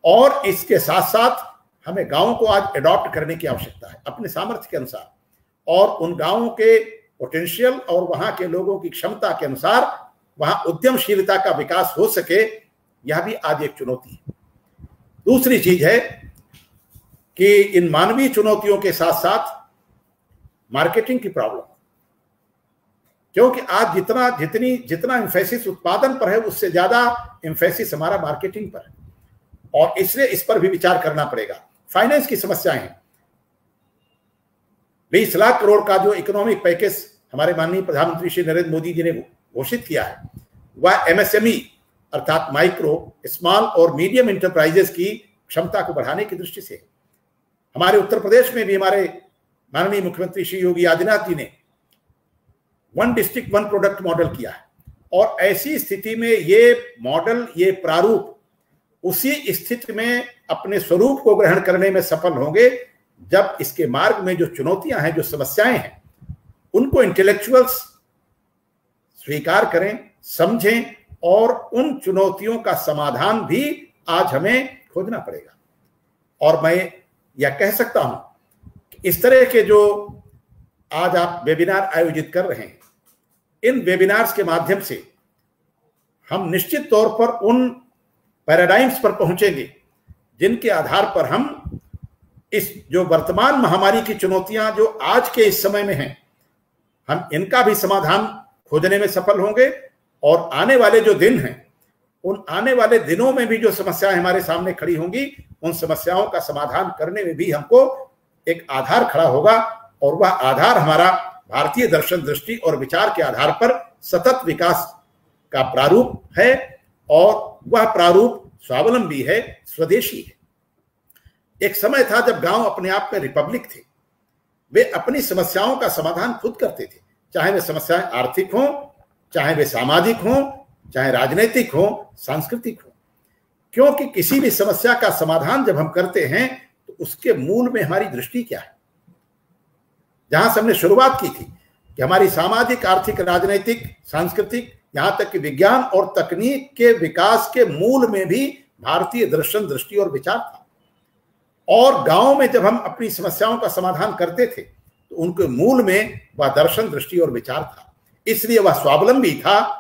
और इसके साथ साथ हमें गांवों को आज एडॉप्ट करने की आवश्यकता है अपने सामर्थ्य के अनुसार, और उन गांवों के पोटेंशियल और वहां के लोगों की क्षमता के अनुसार वहां उद्यमशीलता का विकास हो सके, यह भी आज एक चुनौती है। दूसरी चीज है कि इन मानवीय चुनौतियों के साथ साथ मार्केटिंग की प्रॉब्लम, क्योंकि आज जितना एम्फेसिस उत्पादन पर है, उससे ज्यादा एम्फेसिस हमारा मार्केटिंग पर है, और इसलिए इस पर भी विचार करना पड़ेगा। फाइनेंस की समस्याएं हैं। 20 लाख करोड़ का जो इकोनॉमिक पैकेज हमारे माननीय प्रधानमंत्री श्री नरेंद्र मोदी जी ने घोषित किया है, वह एमएसएमई अर्थात माइक्रो, स्मॉल और मीडियम इंटरप्राइजेस की क्षमता को बढ़ाने की दृष्टि से। हमारे उत्तर प्रदेश में भी हमारे माननीय मुख्यमंत्री श्री योगी आदित्यनाथ जी ने 1 डिस्ट्रिक्ट 1 प्रोडक्ट मॉडल किया है, और ऐसी स्थिति में ये मॉडल, ये प्रारूप उसी स्थिति में अपने स्वरूप को ग्रहण करने में सफल होंगे जब इसके मार्ग में जो चुनौतियां हैं, जो समस्याएं हैं, उनको इंटेलेक्चुअल्स स्वीकार करें, समझें, और उन चुनौतियों का समाधान भी आज हमें खोजना पड़ेगा। और मैं यह कह सकता हूं कि इस तरह के जो आज आप वेबिनार आयोजित कर रहे हैं, इन वेबिनार्स के माध्यम से हम निश्चित तौर पर उन पैराडाइम्स पर पहुंचेंगे जिनके आधार पर हम इस जो वर्तमान महामारी की चुनौतियां जो आज के इस समय में हैं, हम इनका भी समाधान खोजने में सफल होंगे। और आने वाले जो दिन हैं, उन आने वाले दिनों में भी जो समस्याएं हमारे सामने खड़ी होंगी, उन समस्याओं का समाधान करने में भी हमको एक आधार खड़ा होगा, और वह आधार हमारा भारतीय दर्शन, दृष्टि और विचार के आधार पर सतत विकास का प्रारूप है, और वह प्रारूप स्वावलंबी है, स्वदेशी है। एक समय था जब गांव अपने आप में रिपब्लिक थे, वे अपनी समस्याओं का समाधान खुद करते थे, चाहे वे समस्याएं आर्थिक हों, चाहे वे सामाजिक हों, चाहे राजनीतिक हों, सांस्कृतिक हों। क्योंकि किसी भी समस्या का समाधान जब हम करते हैं तो उसके मूल में हमारी दृष्टि क्या है। जहां से हमने शुरुआत की थी कि हमारी सामाजिक, आर्थिक, राजनीतिक, सांस्कृतिक, यहां तक कि विज्ञान और तकनीक के विकास के मूल में भी भारतीय दर्शन, दृष्टि और विचार था। और गांव में जब हम अपनी समस्याओं का समाधान करते थे तो उनके मूल में वह दर्शन, दृष्टि और विचार था। इसलिए वह स्वावलंबी था,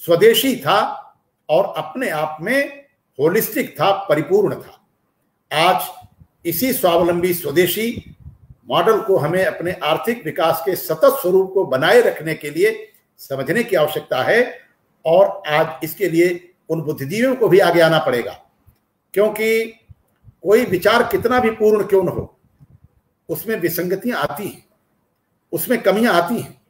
स्वदेशी था, और अपने आप में होलिस्टिक था, परिपूर्ण था। आज इसी स्वावलंबी स्वदेशी मॉडल को हमें अपने आर्थिक विकास के सतत स्वरूप को बनाए रखने के लिए समझने की आवश्यकता है, और आज इसके लिए उन बुद्धिजीवियों को भी आगे आना पड़ेगा। क्योंकि कोई विचार कितना भी पूर्ण क्यों न हो, उसमें विसंगतियां आती हैं, उसमें कमियां आती हैं,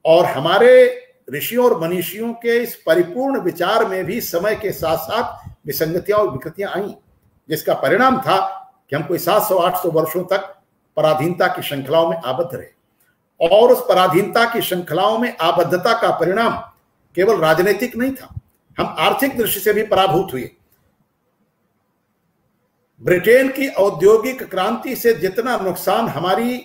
और हमारे ऋषियों और मनीषियों के इस परिपूर्ण विचार में भी समय के साथ साथ विसंगतियां और विकृतियां आई, जिसका परिणाम था कि हम कोई 700-800 वर्षों तक पराधीनता की श्रृंखलाओं में आबद्ध रहे। और उस पराधीनता की श्रृंखलाओं में आबद्धता का परिणाम केवल राजनीतिक नहीं था, हम आर्थिक दृष्टि से भी पराभूत हुए। ब्रिटेन की औद्योगिक क्रांति से जितना नुकसान हमारी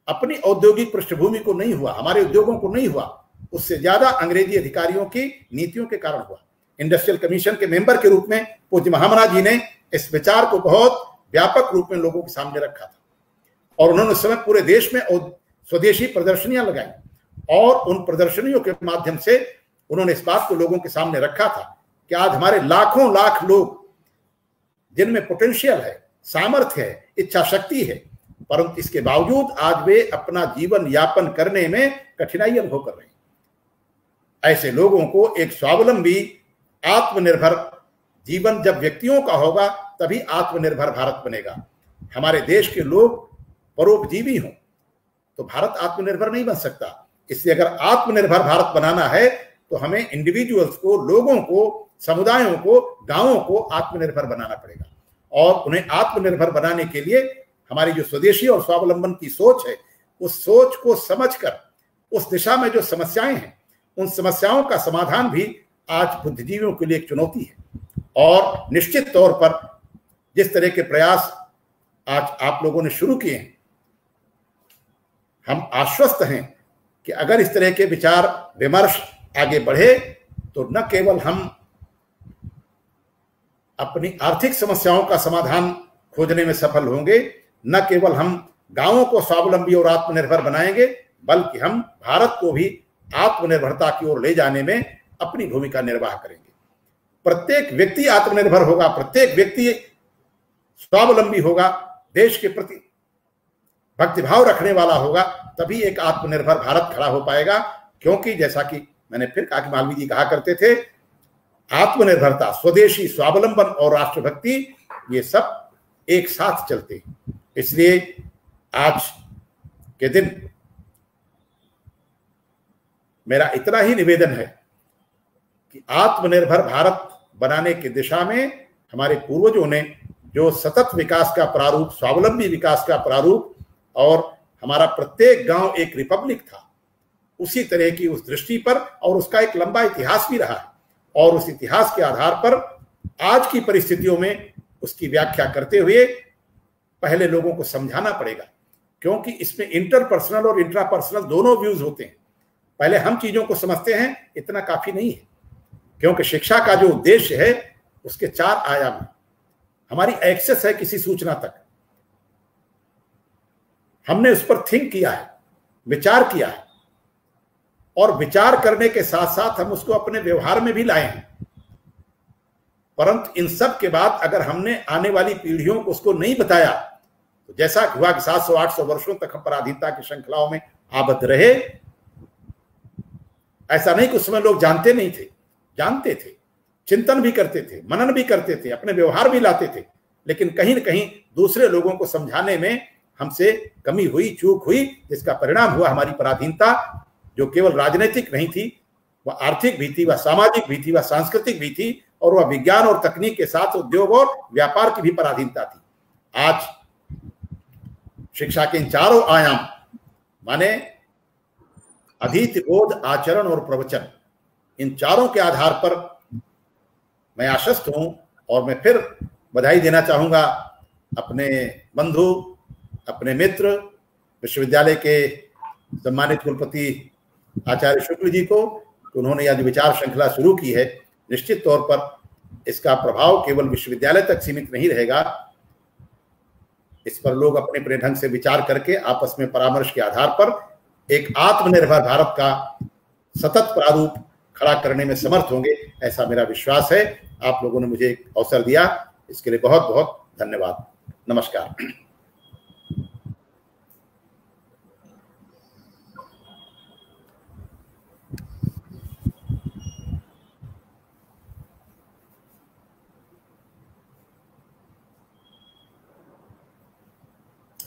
अपनी औद्योगिक पृष्ठभूमि को नहीं हुआ, हमारे उद्योगों को नहीं हुआ, उससे ज्यादा अंग्रेजी अधिकारियों की नीतियों के कारण हुआ। इंडस्ट्रियल कमीशन के मेंबर के रूप में पूज्य महामना जी ने इस विचार को बहुत व्यापक रूप में लोगों के सामने रखा था और उन्होंने उस समय पूरे देश में स्वदेशी प्रदर्शनियां लगाई और उन प्रदर्शनियों के माध्यम से उन्होंने इस बात को लोगों के सामने रखा था कि आज हमारे लाखों लाख लोग जिनमें पोटेंशियल है, सामर्थ्य है, इच्छा शक्ति है, परंतु इसके बावजूद आज वे अपना जीवन यापन करने में कठिनाई अनुभव कर रहे हैं। ऐसे लोगों को एक स्वावलंबी आत्मनिर्भर जीवन जब व्यक्तियों का होगा तभी आत्मनिर्भर भारत बनेगा। हमारे देश के लोग परोपजीवी हों तो भारत आत्मनिर्भर नहीं बन सकता। इसलिए अगर आत्मनिर्भर भारत बनाना है तो हमें इंडिविजुअल्स को, लोगों को, समुदायों को, गांवों को आत्मनिर्भर बनाना पड़ेगा और उन्हें आत्मनिर्भर बनाने के लिए हमारी जो स्वदेशी और स्वावलंबन की सोच है, उस सोच को समझकर उस दिशा में जो समस्याएं हैं, उन समस्याओं का समाधान भी आज बुद्धिजीवियों के लिए एक चुनौती है। और निश्चित तौर पर जिस तरह के प्रयास आज आप लोगों ने शुरू किए हैं, हम आश्वस्त हैं कि अगर इस तरह के विचार विमर्श आगे बढ़े तो न केवल हम अपनी आर्थिक समस्याओं का समाधान खोजने में सफल होंगे, न केवल हम गांवों को स्वावलंबी और आत्मनिर्भर बनाएंगे, बल्कि हम भारत को भी आत्मनिर्भरता की ओर ले जाने में अपनी भूमिका निर्वाह करेंगे। प्रत्येक व्यक्ति आत्मनिर्भर होगा, प्रत्येक व्यक्ति स्वावलंबी होगा, देश के प्रति भक्तिभाव रखने वाला होगा, तभी एक आत्मनिर्भर भारत खड़ा हो पाएगा। क्योंकि जैसा कि मैंने फिर कहा कि मालवीय जी कहा करते थे, आत्मनिर्भरता, स्वदेशी, स्वावलंबन और राष्ट्रभक्ति ये सब एक साथ चलते हैं। इसलिए आज के दिन मेरा इतना ही निवेदन है कि आत्मनिर्भर भारत बनाने की दिशा में हमारे पूर्वजों ने जो सतत विकास का प्रारूप, स्वावलंबी विकास का प्रारूप और हमारा प्रत्येक गांव एक रिपब्लिक था, उसी तरह की उस दृष्टि पर, और उसका एक लंबा इतिहास भी रहा है, और उस इतिहास के आधार पर आज की परिस्थितियों में उसकी व्याख्या करते हुए पहले लोगों को समझाना पड़ेगा। क्योंकि इसमें इंटरपर्सनल और इंट्रापर्सनल दोनों व्यूज होते हैं। पहले हम चीजों को समझते हैं, इतना काफी नहीं है, क्योंकि शिक्षा का जो उद्देश्य है उसके 4 आयाम हैं। हमारी एक्सेस है किसी सूचना तक, हमने उस पर थिंक किया है, विचार किया है, और विचार करने के साथ साथ हम उसको अपने व्यवहार में भी लाए हैं। परंतु इन सब के बाद अगर हमने आने वाली पीढ़ियों को उसको नहीं बताया तो जैसा हुआ कि 700-800 वर्षों तक हम पराधीनता की श्रृंखलाओं में आबद्ध रहे। ऐसा नहीं कि उस समय लोग जानते नहीं थे, जानते थे, चिंतन भी करते थे, मनन भी करते थे, अपने व्यवहार भी लाते थे, लेकिन कहीं न कहीं दूसरे लोगों को समझाने में हमसे कमी हुई, चूक हुई, जिसका परिणाम हुआ हमारी पराधीनता, जो केवल राजनीतिक नहीं थी, वह आर्थिक भी थी, वह सामाजिक भी थी, वह सांस्कृतिक भी थी, और वह विज्ञान और तकनीक के साथ उद्योग और व्यापार की भी पराधीनता थी। आज शिक्षा के इन 4 आयाम माने अधीत, बोध, आचरण और प्रवचन, इन 4 के आधार पर मैं आश्वस्त हूं, और मैं फिर बधाई देना चाहूंगा अपने बंधु, अपने मित्र, विश्वविद्यालय के सम्मानित कुलपति आचार्य शुक्ल जी को, उन्होंने यह जो विचार श्रृंखला शुरू की है, निश्चित तौर पर इसका प्रभाव केवल विश्वविद्यालय तक सीमित नहीं रहेगा। इस पर लोग अपने अपने ढंग से विचार करके आपस में परामर्श के आधार पर एक आत्मनिर्भर भारत का सतत प्रारूप खड़ा करने में समर्थ होंगे, ऐसा मेरा विश्वास है। आप लोगों ने मुझे एक अवसर दिया, इसके लिए बहुत बहुत धन्यवाद। नमस्कार।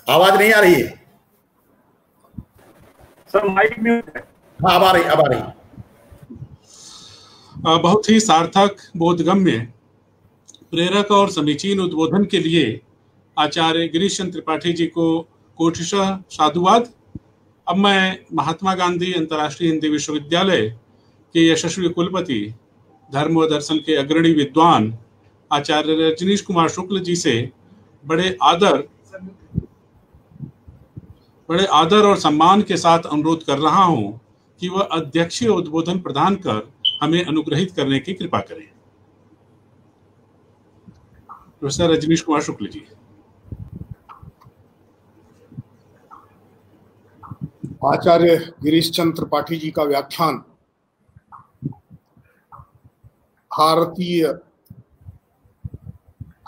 आवाज नहीं आ रही है सर, माइक म्यूट है। हाँ, अब आ रही। बहुत ही सार्थक, बोधगम्य, प्रेरक और समीचीन उद्बोधन के लिए आचार्य गिरीश चंद्र त्रिपाठी जी को कोटिशः साधुवाद। अब मैं महात्मा गांधी अंतर्राष्ट्रीय हिंदी विश्वविद्यालय के यशस्वी कुलपति धर्म व दर्शन के अग्रणी विद्वान आचार्य रजनीश कुमार शुक्ल जी से बड़े आदर और सम्मान के साथ अनुरोध कर रहा हूं कि वह अध्यक्षीय उद्बोधन प्रदान कर हमें अनुग्रहित करने की कृपा करें। प्रोफेसर रजनीश कुमार शुक्ल जी। आचार्य गिरीश चंद्र त्रिपाठी जी का व्याख्यान भारतीय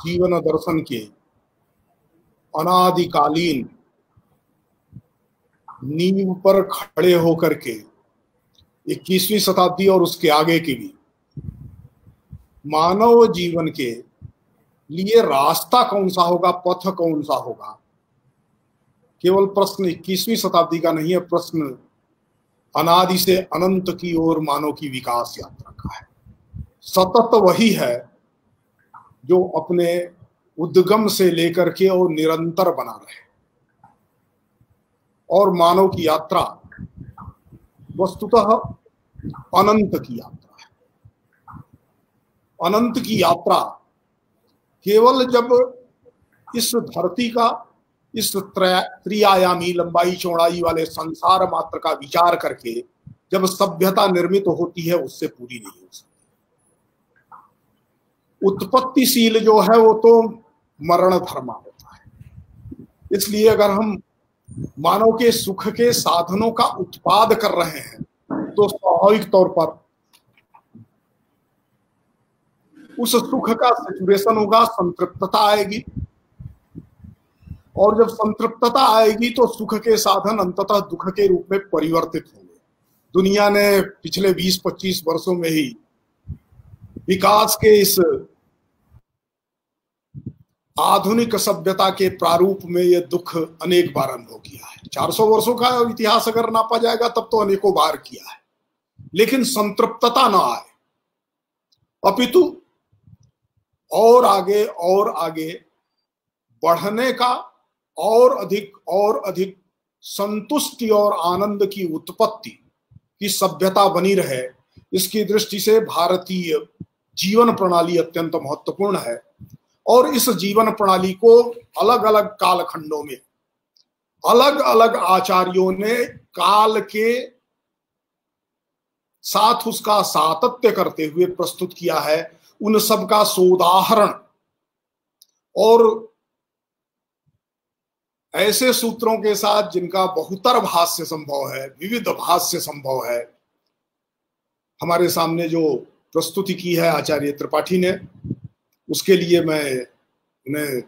जीवन दर्शन के अनादिकालीन नींव पर खड़े होकर के 21वीं शताब्दी और उसके आगे की भी मानव जीवन के लिए रास्ता कौन सा होगा, पथ कौन सा होगा, केवल प्रश्न 21वीं शताब्दी का नहीं है, प्रश्न अनादि से अनंत की ओर मानव की विकास यात्रा का है। सतत वही है जो अपने उद्गम से लेकर के और निरंतर बना रहे, और मानव की यात्रा वस्तुतः अनंत की यात्रा है। अनंत की यात्रा केवल जब इस धरती का इस त्रिआयामी लंबाई चौड़ाई वाले संसार मात्र का विचार करके जब सभ्यता निर्मित होती है, उससे पूरी नहीं हो सकती। उत्पत्तिशील जो है वो तो मरण धर्मा होता है। इसलिए अगर हम मानव के सुख के साधनों का उत्पाद कर रहे हैं तो स्वाभाविक तौर पर उस सुख का सैचुरेशन होगा, संतृप्तता आएगी, और जब संतृप्तता आएगी तो सुख के साधन अंततः दुख के रूप में परिवर्तित होंगे। दुनिया ने पिछले 20-25 वर्षों में ही विकास के इस आधुनिक सभ्यता के प्रारूप में यह दुख अनेक बार अनुभव किया है। 400 वर्षों का इतिहास अगर नापा जाएगा तब तो अनेकों बार किया है, लेकिन संतृप्तता ना आए, अपितु और आगे बढ़ने का और अधिक संतुष्टि और आनंद की उत्पत्ति की सभ्यता बनी रहे, इसकी दृष्टि से भारतीय जीवन प्रणाली अत्यंत महत्वपूर्ण है। और इस जीवन प्रणाली को अलग अलग कालखंडों में अलग अलग आचार्यों ने काल के साथ उसका सातत्य करते हुए प्रस्तुत किया है। उन सब का सोदाहरण और ऐसे सूत्रों के साथ जिनका बहुतर भाष्य संभव है, विविध भाष्य संभव है, हमारे सामने जो प्रस्तुति की है आचार्य त्रिपाठी ने, उसके लिए मैं उन्हें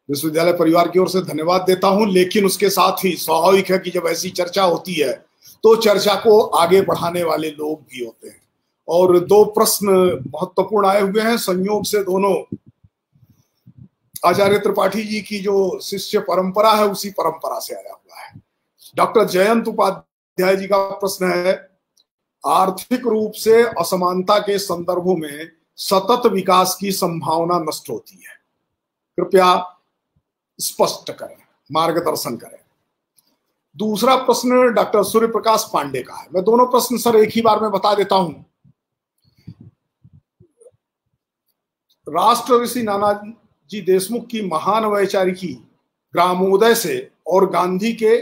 विश्वविद्यालय परिवार की ओर से धन्यवाद देता हूं। लेकिन उसके साथ ही स्वाभाविक है कि जब ऐसी चर्चा होती है तो चर्चा को आगे बढ़ाने वाले लोग भी होते हैं। और 2 प्रश्न महत्वपूर्ण आए हुए हैं, संयोग से दोनों आचार्य त्रिपाठी जी की जो शिष्य परंपरा है उसी परंपरा से आया हुआ है। डॉक्टर जयंत उपाध्याय जी का प्रश्न है, आर्थिक रूप से असमानता के संदर्भों में सतत विकास की संभावना नष्ट होती है, कृपया स्पष्ट करें, मार्गदर्शन करें। दूसरा प्रश्न डॉक्टर सूर्य प्रकाश पांडे का है। मैं दोनों प्रश्न सर एक ही बार में बता देता हूं। राष्ट्र ऋषि नानाजी देशमुख की महान वैचारिकी ग्रामोदय से और गांधी के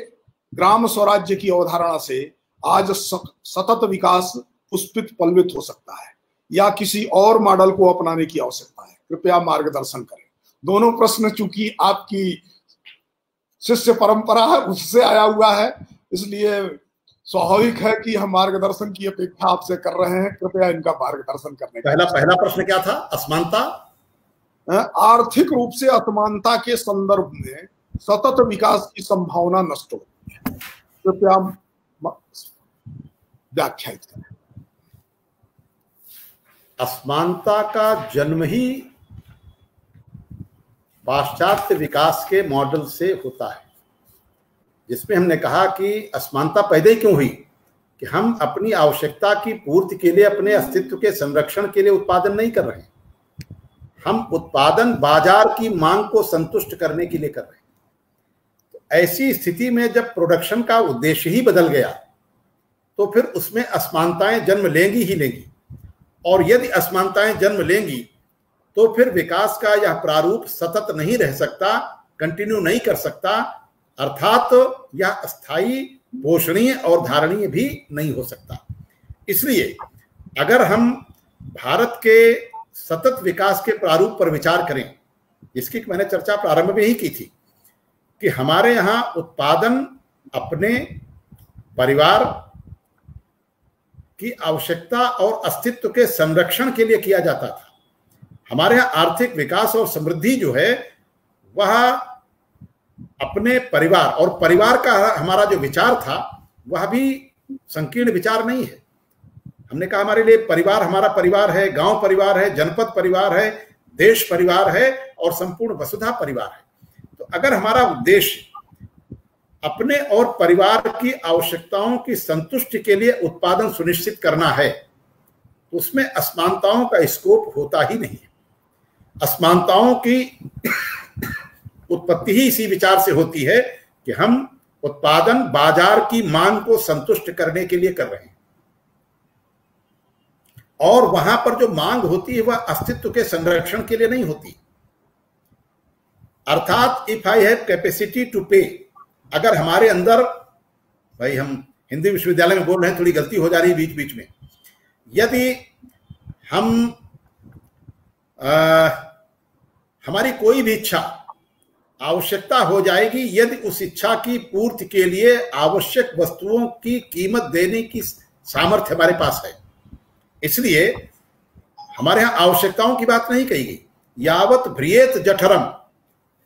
ग्राम स्वराज्य की अवधारणा से आज सतत विकास पुष्पित पल्वित हो सकता है या किसी और मॉडल को अपनाने की आवश्यकता है, कृपया मार्गदर्शन करें। दोनों प्रश्न चूंकि आपकी शिष्य परंपरा है उससे आया हुआ है, इसलिए स्वाभाविक है कि हम मार्गदर्शन की अपेक्षा आपसे कर रहे हैं, कृपया इनका मार्गदर्शन करने का। पहला प्रश्न क्या था? असमानता, आर्थिक रूप से असमानता के संदर्भ में सतत विकास की संभावना नष्ट होती है, कृपया व्याख्यायित करें। असमानता का जन्म ही पाश्चात्य विकास के मॉडल से होता है, जिसमें हमने कहा कि असमानता पैदा ही क्यों हुई कि हम अपनी आवश्यकता की पूर्ति के लिए, अपने अस्तित्व के संरक्षण के लिए उत्पादन नहीं कर रहे हैं, हम उत्पादन बाजार की मांग को संतुष्ट करने के लिए कर रहे हैं। तो ऐसी स्थिति में जब प्रोडक्शन का उद्देश्य ही बदल गया तो फिर उसमें असमानताएं जन्म लेंगी ही लेंगी। और यदि असमानताएं जन्म लेंगी तो फिर विकास का यह प्रारूप सतत नहीं रह सकता, कंटिन्यू नहीं कर सकता, अर्थात यह स्थायी, पोषणीय और धारणीय भी नहीं हो सकता। इसलिए अगर हम भारत के सतत विकास के प्रारूप पर विचार करें, जिसकी मैंने चर्चा प्रारंभ में ही की थी कि हमारे यहाँ उत्पादन अपने परिवार की आवश्यकता और अस्तित्व के संरक्षण के लिए किया जाता था। हमारे यहाँ आर्थिक विकास और समृद्धि जो है वह अपने परिवार, और परिवार का हमारा जो विचार था वह भी संकीर्ण विचार नहीं है। हमने कहा हमारे लिए परिवार, हमारा परिवार है, गांव परिवार है, जनपद परिवार है, देश परिवार है और संपूर्ण वसुधा परिवार है। तो अगर हमारा उद्देश्य अपने और परिवार की आवश्यकताओं की संतुष्टि के लिए उत्पादन सुनिश्चित करना है तो उसमें असमानताओं का स्कोप होता ही नहीं है। असमानताओं की उत्पत्ति ही इसी विचार से होती है कि हम उत्पादन बाजार की मांग को संतुष्ट करने के लिए कर रहे हैं, और वहां पर जो मांग होती है वह अस्तित्व के संरक्षण के लिए नहीं होती। अर्थात if I have capacity to pay, अगर हमारे अंदर, भाई हम हिंदी विश्वविद्यालय में बोल रहे हैं, थोड़ी गलती हो जा रही है बीच बीच में, यदि हम हमारी कोई भी इच्छा आवश्यकता हो जाएगी यदि उस इच्छा की पूर्ति के लिए आवश्यक वस्तुओं की कीमत देने की सामर्थ्य हमारे पास है। इसलिए हमारे यहां आवश्यकताओं की बात नहीं कही गई। यावत भ्रियेत जठरम,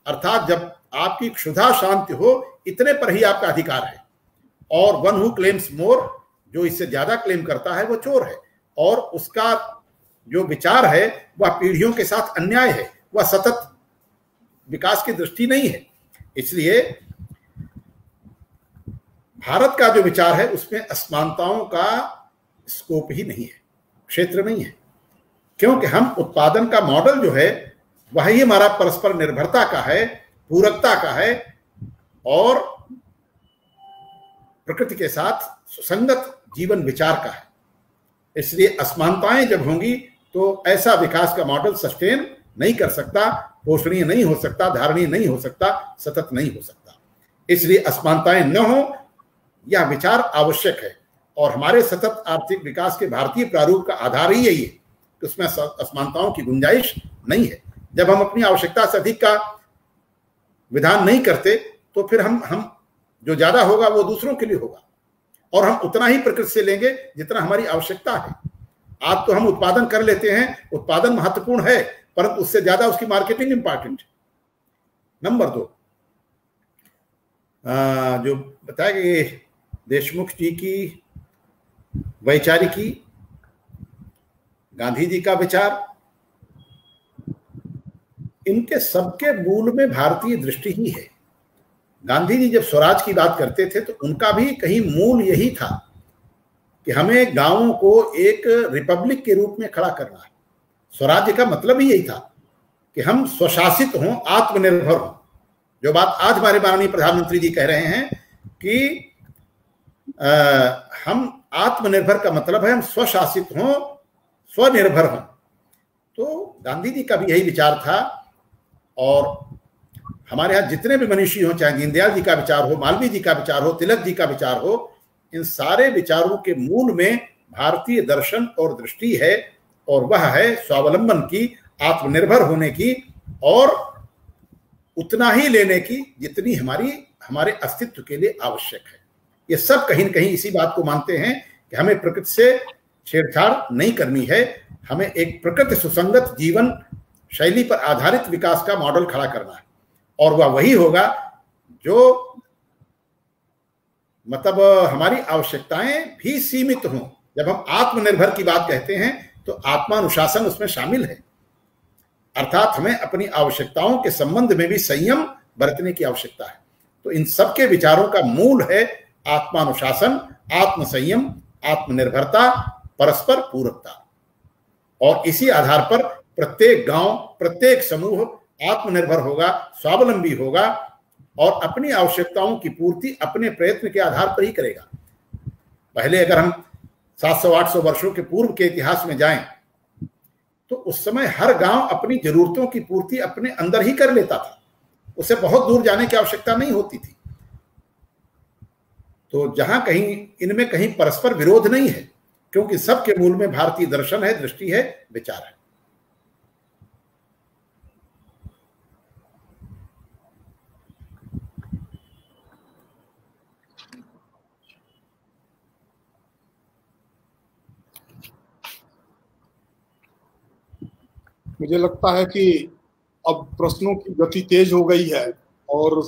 अर्थात जब आपकी क्षुधा शांति हो इतने पर ही आपका अधिकार है। और वन हु क्लेम्स मोर, जो इससे ज्यादा क्लेम करता है वो चोर है, और उसका जो विचार है वह पीढ़ियों के साथ अन्याय है, वह सतत विकास की दृष्टि नहीं है। इसलिए भारत का जो विचार है उसमें असमानताओं का स्कोप ही नहीं है, क्षेत्र नहीं है, क्योंकि हम उत्पादन का मॉडल जो है वही हमारा परस्पर निर्भरता का है, पूरकता का है और प्रकृति के साथ सुसंगत जीवन विचार का है। इसलिए असमानताएं जब होंगी तो ऐसा विकास का मॉडल सस्टेन नहीं कर सकता, पोषणीय नहीं हो सकता, धारणीय नहीं हो सकता, सतत नहीं हो सकता। इसलिए असमानताएं न हो यह विचार आवश्यक है, और हमारे सतत आर्थिक विकास के भारतीय प्रारूप का आधार ही यही है कि उसमें असमानताओं की गुंजाइश नहीं है। जब हम अपनी आवश्यकता से अधिक का विधान नहीं करते तो फिर हम जो ज्यादा होगा वो दूसरों के लिए होगा, और हम उतना ही प्रकृति से लेंगे जितना हमारी आवश्यकता है। आज तो हम उत्पादन कर लेते हैं, उत्पादन महत्वपूर्ण है, परंतु उससे ज्यादा उसकी मार्केटिंग इंपॉर्टेंट है। नंबर 2, जो बताया कि देशमुख जी की वैचारिकी, गांधी जी का विचार, इनके सबके मूल में भारतीय दृष्टि ही है। गांधी जी जब स्वराज की बात करते थे तो उनका भी कहीं मूल यही था कि हमें गांवों को एक रिपब्लिक के रूप में खड़ा करना है। स्वराज्य का मतलब ही यही था कि हम स्वशासित हों, आत्मनिर्भर हों। जो बात आज हमारे माननीय प्रधानमंत्री जी कह रहे हैं कि हम आत्मनिर्भर का मतलब है हम स्वशासित हों, स्वनिर्भर हों। तो गांधी जी का भी यही विचार था, और हमारे यहाँ जितने भी मनीषी हों, चाहे दीनदयाल जी का विचार हो, मालवीय जी का विचार हो, तिलक जी का विचार हो, इन सारे विचारों के मूल में भारतीय दर्शन और दृष्टि है, और वह है स्वावलंबन की, आत्मनिर्भर होने की, और उतना ही लेने की जितनी हमारे अस्तित्व के लिए आवश्यक है। ये सब कहीं न कहीं इसी बात को मानते हैं कि हमें प्रकृति से छेड़छाड़ नहीं करनी है, हमें एक प्रकृति सुसंगत जीवन शैली पर आधारित विकास का मॉडल खड़ा करना है, और वह वही होगा जो मतलब हमारी आवश्यकताएं भी सीमित हों। जब हम आत्मनिर्भर की बात कहते हैं तो आत्मानुशासन उसमें शामिल है, अर्थात हमें अपनी आवश्यकताओं के संबंध में भी संयम बरतने की आवश्यकता है। तो इन सबके विचारों का मूल है आत्मानुशासन, आत्मसंयम, आत्मनिर्भरता, परस्पर पूरकता, और इसी आधार पर प्रत्येक गांव, प्रत्येक समूह आत्मनिर्भर होगा, स्वावलंबी होगा, और अपनी आवश्यकताओं की पूर्ति अपने प्रयत्न के आधार पर ही करेगा। पहले अगर हम 700-800 वर्षों के पूर्व के इतिहास में जाएं तो उस समय हर गांव अपनी जरूरतों की पूर्ति अपने अंदर ही कर लेता था, उसे बहुत दूर जाने की आवश्यकता नहीं होती थी। तो जहां कहीं इनमें कहीं परस्पर विरोध नहीं है, क्योंकि सबके मूल में भारतीय दर्शन है, दृष्टि है, विचार है। मुझे लगता है कि अब प्रश्नों की गति तेज हो गई है और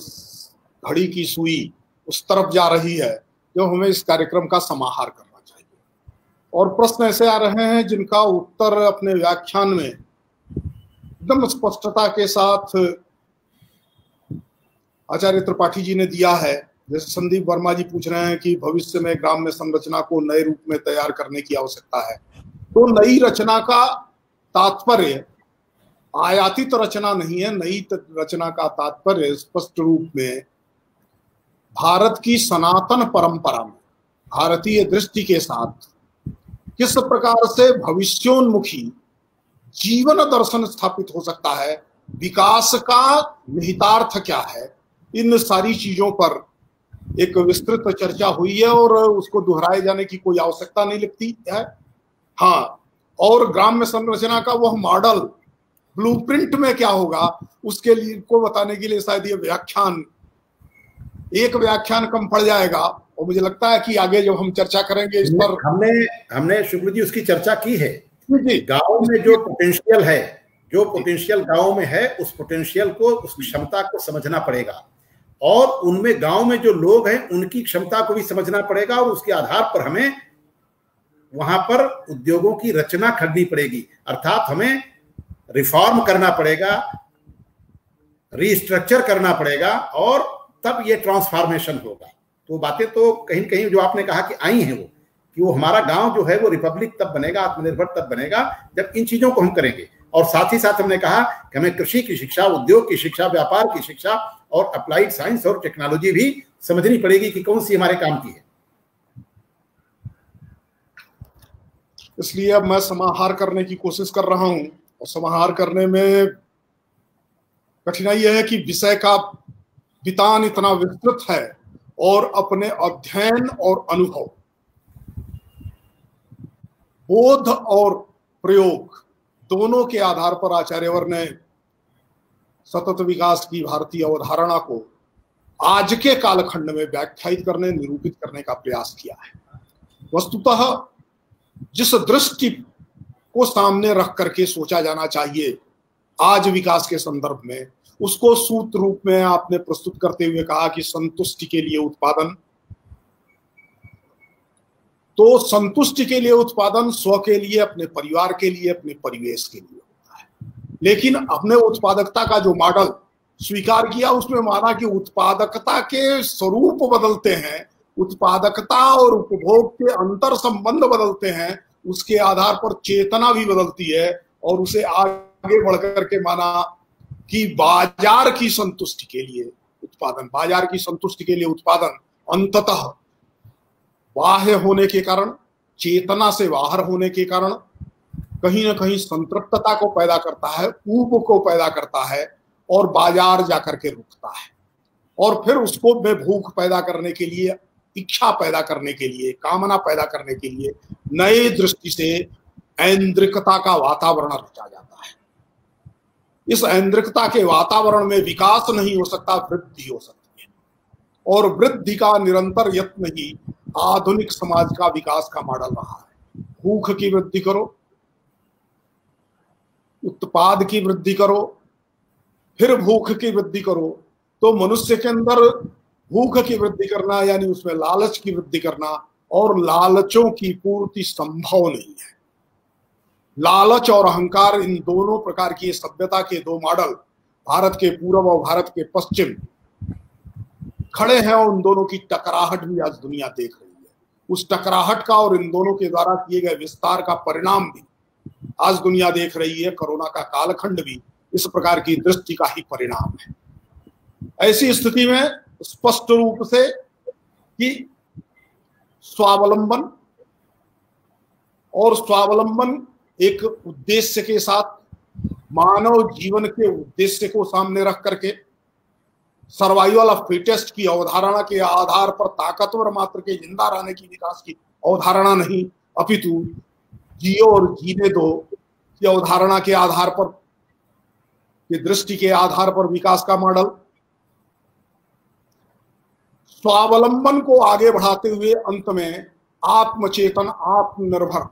घड़ी की सुई उस तरफ जा रही है जो हमें इस कार्यक्रम का समाहार करना चाहिए। और प्रश्न ऐसे आ रहे हैं जिनका उत्तर अपने व्याख्यान में एकदम स्पष्टता के साथ आचार्य त्रिपाठी जी ने दिया है। जैसे संदीप वर्मा जी पूछ रहे हैं कि भविष्य में ग्राम्य संरचना को नए रूप में तैयार करने की आवश्यकता है, तो नई रचना का तात्पर्य आयातित रचना नहीं है। नई रचना का तात्पर्य स्पष्ट रूप में भारत की सनातन परंपरा में भारतीय दृष्टि के साथ किस प्रकार से भविष्योन्मुखी जीवन दर्शन स्थापित हो सकता है, विकास का निहितार्थ क्या है, इन सारी चीजों पर एक विस्तृत चर्चा हुई है और उसको दोहराए जाने की कोई आवश्यकता नहीं लगती है। हाँ, और ग्राम्य संरचना का वह मॉडल ब्लूप्रिंट में क्या होगा उसके लिए को बताने के लिए शायद ये एक व्याख्यान कम पड़ जाएगा। और मुझे लगता है कि आगे जब हम चर्चा करेंगे इस पर, हमने शुक्ल जी उसकी चर्चा की है। गांव में जो पोटेंशियल है, जो पोटेंशियल गांव में है, उस पोटेंशियल को, उस क्षमता को समझना पड़ेगा और उनमें गांव में जो लोग हैं उनकी क्षमता को भी समझना पड़ेगा और उसके आधार पर हमें वहां पर उद्योगों की रचना करनी पड़ेगी। अर्थात हमें रिफॉर्म करना पड़ेगा, रिस्ट्रक्चर करना पड़ेगा और तब ये ट्रांसफॉर्मेशन होगा। तो बातें तो कहीं कहीं जो आपने कहा कि आई हैं वो, कि वो हमारा गांव जो है वो रिपब्लिक तब बनेगा, आत्मनिर्भर तब बनेगा जब इन चीजों को हम करेंगे। और साथ ही साथ हमने कहा कि हमें कृषि की शिक्षा, उद्योग की शिक्षा, व्यापार की शिक्षा और अप्लाइड साइंस और टेक्नोलॉजी भी समझनी पड़ेगी कि कौन सी हमारे काम की है। इसलिए अब मैं समाहार करने की कोशिश कर रहा हूं और समाहार करने में कठिनाई यह है कि विषय का वितान इतना विस्तृत है और अपने अध्ययन और अनुभव, बोध और प्रयोग दोनों के आधार पर आचार्यवर ने सतत विकास की भारतीय अवधारणा को आज के कालखंड में व्याख्यायित करने, निरूपित करने का प्रयास किया है। वस्तुतः जिस दृष्टि को सामने रख करके सोचा जाना चाहिए आज विकास के संदर्भ में, उसको सूत्र रूप में आपने प्रस्तुत करते हुए कहा कि संतुष्टि के लिए उत्पादन। तो संतुष्टि के लिए उत्पादन स्व के लिए, अपने परिवार के लिए, अपने परिवेश के लिए होता है। लेकिन अपने उत्पादकता का जो मॉडल स्वीकार किया उसमें माना कि उत्पादकता के स्वरूप बदलते हैं, उत्पादकता और उपभोग के अंतर संबंध बदलते हैं, उसके आधार पर चेतना भी बदलती है और उसे आगे बढ़कर के माना कि बाजार की संतुष्टि के लिए उत्पादन, बाजार की संतुष्टि के लिए उत्पादन अंततः बाह्य होने के कारण, चेतना से बाहर होने के कारण कहीं ना कहीं संतृप्तता को पैदा करता है, ऊब को पैदा करता है और बाजार जाकर के रुकता है। और फिर उसको में भूख पैदा करने के लिए, इच्छा पैदा करने के लिए, कामना पैदा करने के लिए नए दृष्टि से ऐन्द्रिकता का वातावरण रचा जाता है। इस ऐन्द्रिकता के वातावरण में विकास नहीं हो सकता, वृद्धि हो सकती है। और वृद्धि का निरंतर यत्न ही आधुनिक समाज का विकास का मॉडल रहा है। भूख की वृद्धि करो, उत्पाद की वृद्धि करो, फिर भूख की वृद्धि करो। तो मनुष्य के अंदर भूख की वृद्धि करना यानी उसमें लालच की वृद्धि करना, और लालचों की पूर्ति संभव नहीं है। लालच और अहंकार, इन दोनों प्रकार की सभ्यता के दो मॉडल भारत के पूर्व और भारत के पश्चिम खड़े हैं और उन दोनों की टकराहट भी आज दुनिया देख रही है। उस टकराहट का और इन दोनों के द्वारा किए गए विस्तार का परिणाम भी आज दुनिया देख रही है। कोरोना का कालखंड भी इस प्रकार की दृष्टि का ही परिणाम है। ऐसी स्थिति में स्पष्ट रूप से कि स्वावलंबन और स्वावलंबन एक उद्देश्य के साथ, मानव जीवन के उद्देश्य को सामने रख करके, सर्वाइवल ऑफ फिटेस्ट की अवधारणा के आधार पर ताकतवर मात्र के जिंदा रहने की विकास की अवधारणा नहीं, अपितु जियो और जीने दो की अवधारणा के आधार पर, की दृष्टि के आधार पर विकास का मॉडल, स्वावलंबन को आगे बढ़ाते हुए अंत में आत्मचेतन आत्मनिर्भर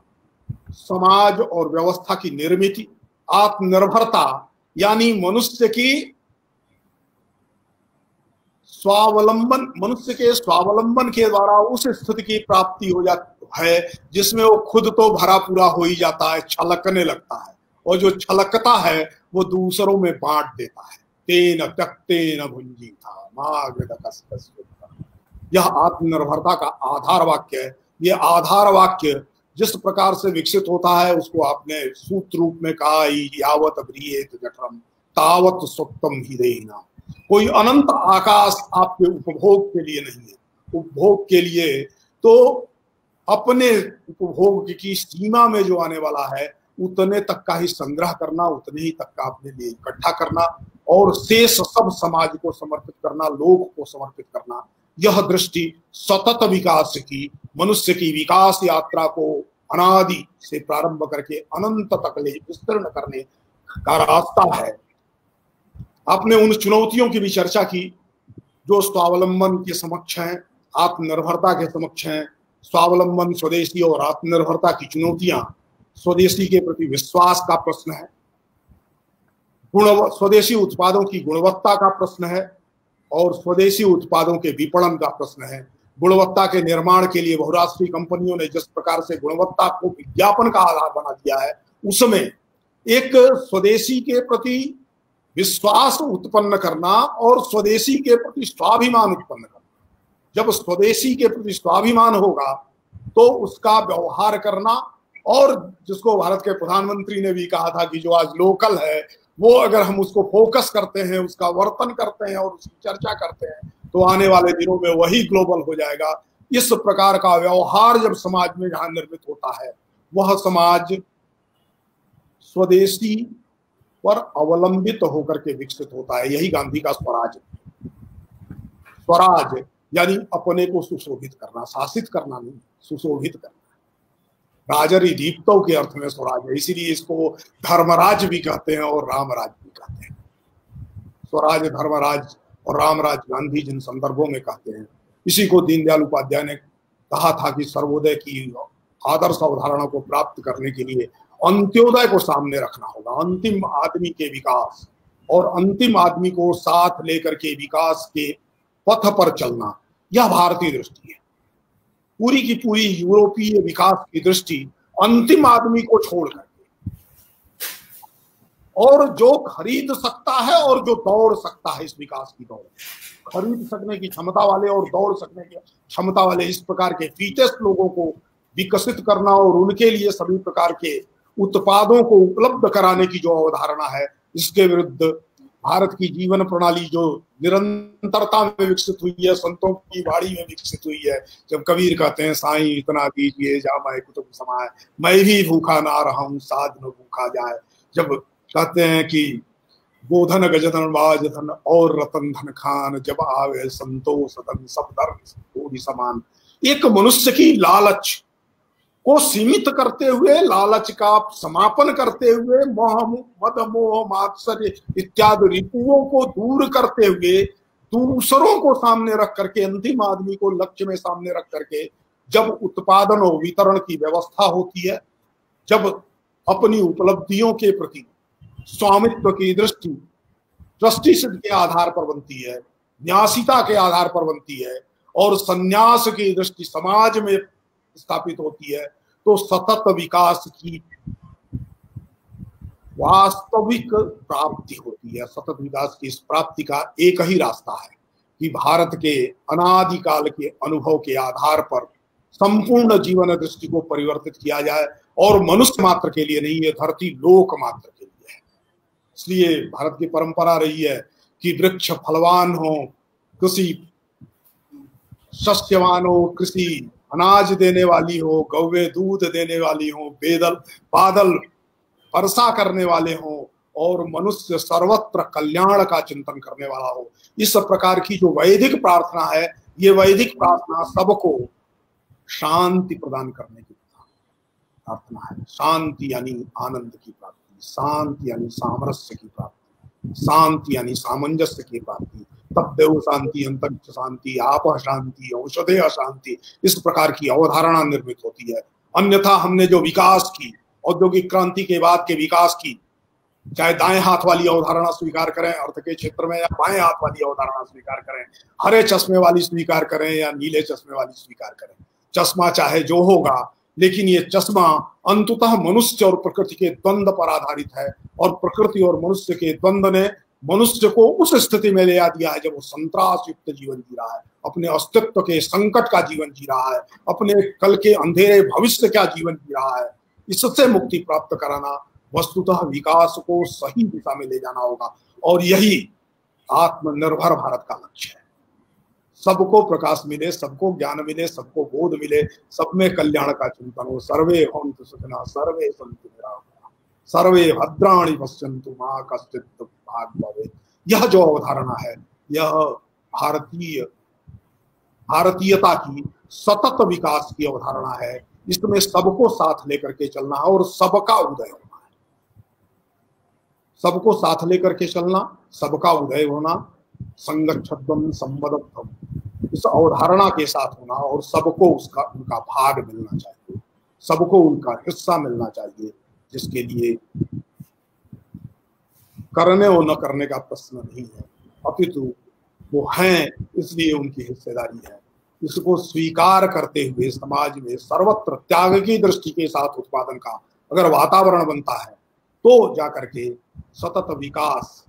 समाज और व्यवस्था की निर्मित, आत्मनिर्भरता यानी मनुष्य की स्वावलंबन, मनुष्य के स्वावलंबन के द्वारा उस स्थिति की प्राप्ति हो जाती है जिसमें वो खुद तो भरा पूरा हो ही जाता है, छलकने लगता है, और जो छलकता है वो दूसरों में बांट देता है। तेन त्यक्तेन भुंजीता मागधकस्य। यह आत्मनिर्भरता का आधार वाक्य है। ये आधार वाक्य जिस प्रकार से विकसित होता है उसको आपने सूत्र रूप में कहा, यावत ब्रियेत जठरम तावत स्वत्तम ही देना। कोई अनंत आकाश आपके उपभोग के लिए नहीं है। उपभोग के लिए तो अपने उपभोग की सीमा में जो आने वाला है उतने तक का ही संग्रह करना, उतने ही तक का अपने लिए इकट्ठा करना, और शेष सब समाज को समर्पित करना, लोक को समर्पित करना। यह दृष्टि सतत विकास की, मनुष्य की विकास यात्रा को अनादि से प्रारंभ करके अनंत तक ले विस्तृत करने का रास्ता है। आपने उन चुनौतियों की भी चर्चा की जो स्वावलंबन के समक्ष हैं, आत्मनिर्भरता के समक्ष हैं। स्वावलंबन, स्वदेशी और आत्मनिर्भरता की चुनौतियां, स्वदेशी के प्रति विश्वास का प्रश्न है, स्वदेशी उत्पादों की गुणवत्ता का प्रश्न है, और स्वदेशी उत्पादों के विपणन का प्रश्न है। गुणवत्ता के निर्माण के लिए बहुराष्ट्रीय कंपनियों ने जिस प्रकार से गुणवत्ता को विज्ञापन का आधार बना दिया है, उसमें एक स्वदेशी के प्रति विश्वास उत्पन्न करना और स्वदेशी के प्रति स्वाभिमान उत्पन्न करना। जब स्वदेशी के प्रति स्वाभिमान होगा तो उसका व्यवहार करना, और जिसको भारत के प्रधानमंत्री ने भी कहा था कि जो आज लोकल है वो अगर हम उसको फोकस करते हैं, उसका वर्तन करते हैं और उसकी चर्चा करते हैं तो आने वाले दिनों में वही ग्लोबल हो जाएगा। इस प्रकार का व्यवहार जब समाज में जहां निर्मित होता है, वह समाज स्वदेशी पर अवलंबित होकर के विकसित होता है। यही गांधी का स्वराज। स्वराज यानी अपने को सुशोभित करना, शासित करना नहीं, सुशोभित करना। राजरी दीप्तों के अर्थ में स्वराज है, इसीलिए इसको धर्मराज भी कहते हैं और रामराज भी कहते हैं। स्वराज, धर्मराज और रामराज गांधी जिन संदर्भों में कहते हैं, इसी को दीनदयाल उपाध्याय ने कहा था कि सर्वोदय की आदर्श अवधारणा को प्राप्त करने के लिए अंत्योदय को सामने रखना होगा, अंतिम आदमी के विकास, और अंतिम आदमी को साथ लेकर के विकास के पथ पर चलना। यह भारतीय दृष्टि है। पूरी की पूरी यूरोपीय विकास की दृष्टि अंतिम आदमी को छोड़ करके, और जो खरीद सकता है और जो दौड़ सकता है, इस विकास की दौड़, खरीद सकने की क्षमता वाले और दौड़ सकने की क्षमता वाले, इस प्रकार के फिटेस्ट लोगों को विकसित करना और उनके लिए सभी प्रकार के उत्पादों को उपलब्ध कराने की जो अवधारणा है, इसके विरुद्ध भारत की जीवन प्रणाली जो निरंतरता में विकसित हुई है, संतों की वाणी में विकसित हुई है। जब कबीर कहते हैं साईं इतना दीजिए जा मैं कुतुब समाए, मैं भी भूखा ना रहा हूं साध न भूखा जाए। जब कहते हैं कि गोधन गजधन बाजधन और रतन धन खान, जब आवे संतोष सदन सब धर्म समान। एक मनुष्य की लालच को सीमित करते हुए, लालच का समापन करते हुए, मोह मद मोह मात्सर्य इत्यादि रिपुओं को दूर करते हुए, दूसरों को सामने रख करके, अंतिम आदमी को लक्ष्य में सामने रख करके जब उत्पादन और वितरण की व्यवस्था होती है, जब अपनी उपलब्धियों के प्रति स्वामित्व की दृष्टि ट्रस्टीशिप के आधार पर बनती है, न्यासिता के आधार पर बनती है, और संन्यास की दृष्टि समाज में स्थापित होती है, तो सतत विकास की वास्तविक प्राप्ति होती है। सतत विकास की इस प्राप्ति का एक ही रास्ता है कि भारत के अनादिकाल के अनुभव के आधार पर संपूर्ण जीवन दृष्टि को परिवर्तित किया जाए, और मनुष्य मात्र के लिए नहीं, ये धरती लोक मात्र के लिए है। इसलिए भारत की परंपरा रही है कि वृक्ष फलवान हो, कृषि शस्यवान हो, कृषि अनाज देने वाली हो, गौवे दूध देने वाली हो, बादल वर्षा करने वाले हों और मनुष्य सर्वत्र कल्याण का चिंतन करने वाला हो। इस प्रकार की जो वैदिक प्रार्थना है, ये वैदिक प्रार्थना सबको शांति प्रदान करने की प्रार्थना है। शांति यानी आनंद की प्राप्ति, शांति यानी सामरस्य की प्राप्ति, शांति यानी सामंजस्य की प्राप्ति। तब देव शांति, अंतरिक्ष शांति, आप शांति, औषधेय शांति, इस प्रकार की अवधारणा निर्मित होती है। अन्यथा हमने जो विकास की, औद्योगिक क्रांति के बाद के विकास की, चाहे दाएं हाथ वाली अवधारणा स्वीकार करें अर्थ के क्षेत्र में, या बाएं हाथ वाली अवधारणा स्वीकार करें, हरे चश्मे वाली स्वीकार करें या नीले चश्मे वाली स्वीकार करें, चश्मा चाहे जो होगा, लेकिन ये चश्मा अंततः मनुष्य और प्रकृति के द्वंद्व पर आधारित है। और प्रकृति और मनुष्य के द्वंद्व ने मनुष्य को उस स्थिति में ले आ दिया है जब वो संत्रास युक्त जीवन जी रहा है, अपने अस्तित्व के संकट का जीवन जी रहा है, अपने कल के अंधेरे भविष्य का जीवन जी रहा है। इससे मुक्ति प्राप्त कराना वस्तुतः विकास को सही दिशा में ले जाना होगा, और यही आत्मनिर्भर भारत का लक्ष्य है। सबको प्रकाश मिले, सबको ज्ञान मिले, सबको बोध मिले, सब में कल्याण का चिंतन हो। सर्वे भवन्तु सुखिनः, सर्वे सन्तु निरामयाः, सर्वे भद्राणि पश्यन्तु मा कश्चित् दुःखभाग् भवेत्। यह जो अवधारणा है, यह भारतीयता की सतत विकास की अवधारणा है। इसमें सबको साथ लेकर के चलना है और सबका उदय होना है। सबको साथ लेकर के चलना, सबका उदय होना, संगच्छध्वं संवदध्वं, इस अवधारणा के साथ होना, और सबको उनका भाग मिलना चाहिए, सबको उनका हिस्सा मिलना चाहिए, जिसके लिए करने और न करने का प्रश्न नहीं है, अपितु वो हैं इसलिए उनकी हिस्सेदारी है। इसको स्वीकार करते हुए समाज में सर्वत्र त्याग की दृष्टि के साथ उत्पादन का अगर वातावरण बनता है, तो जाकर के सतत विकास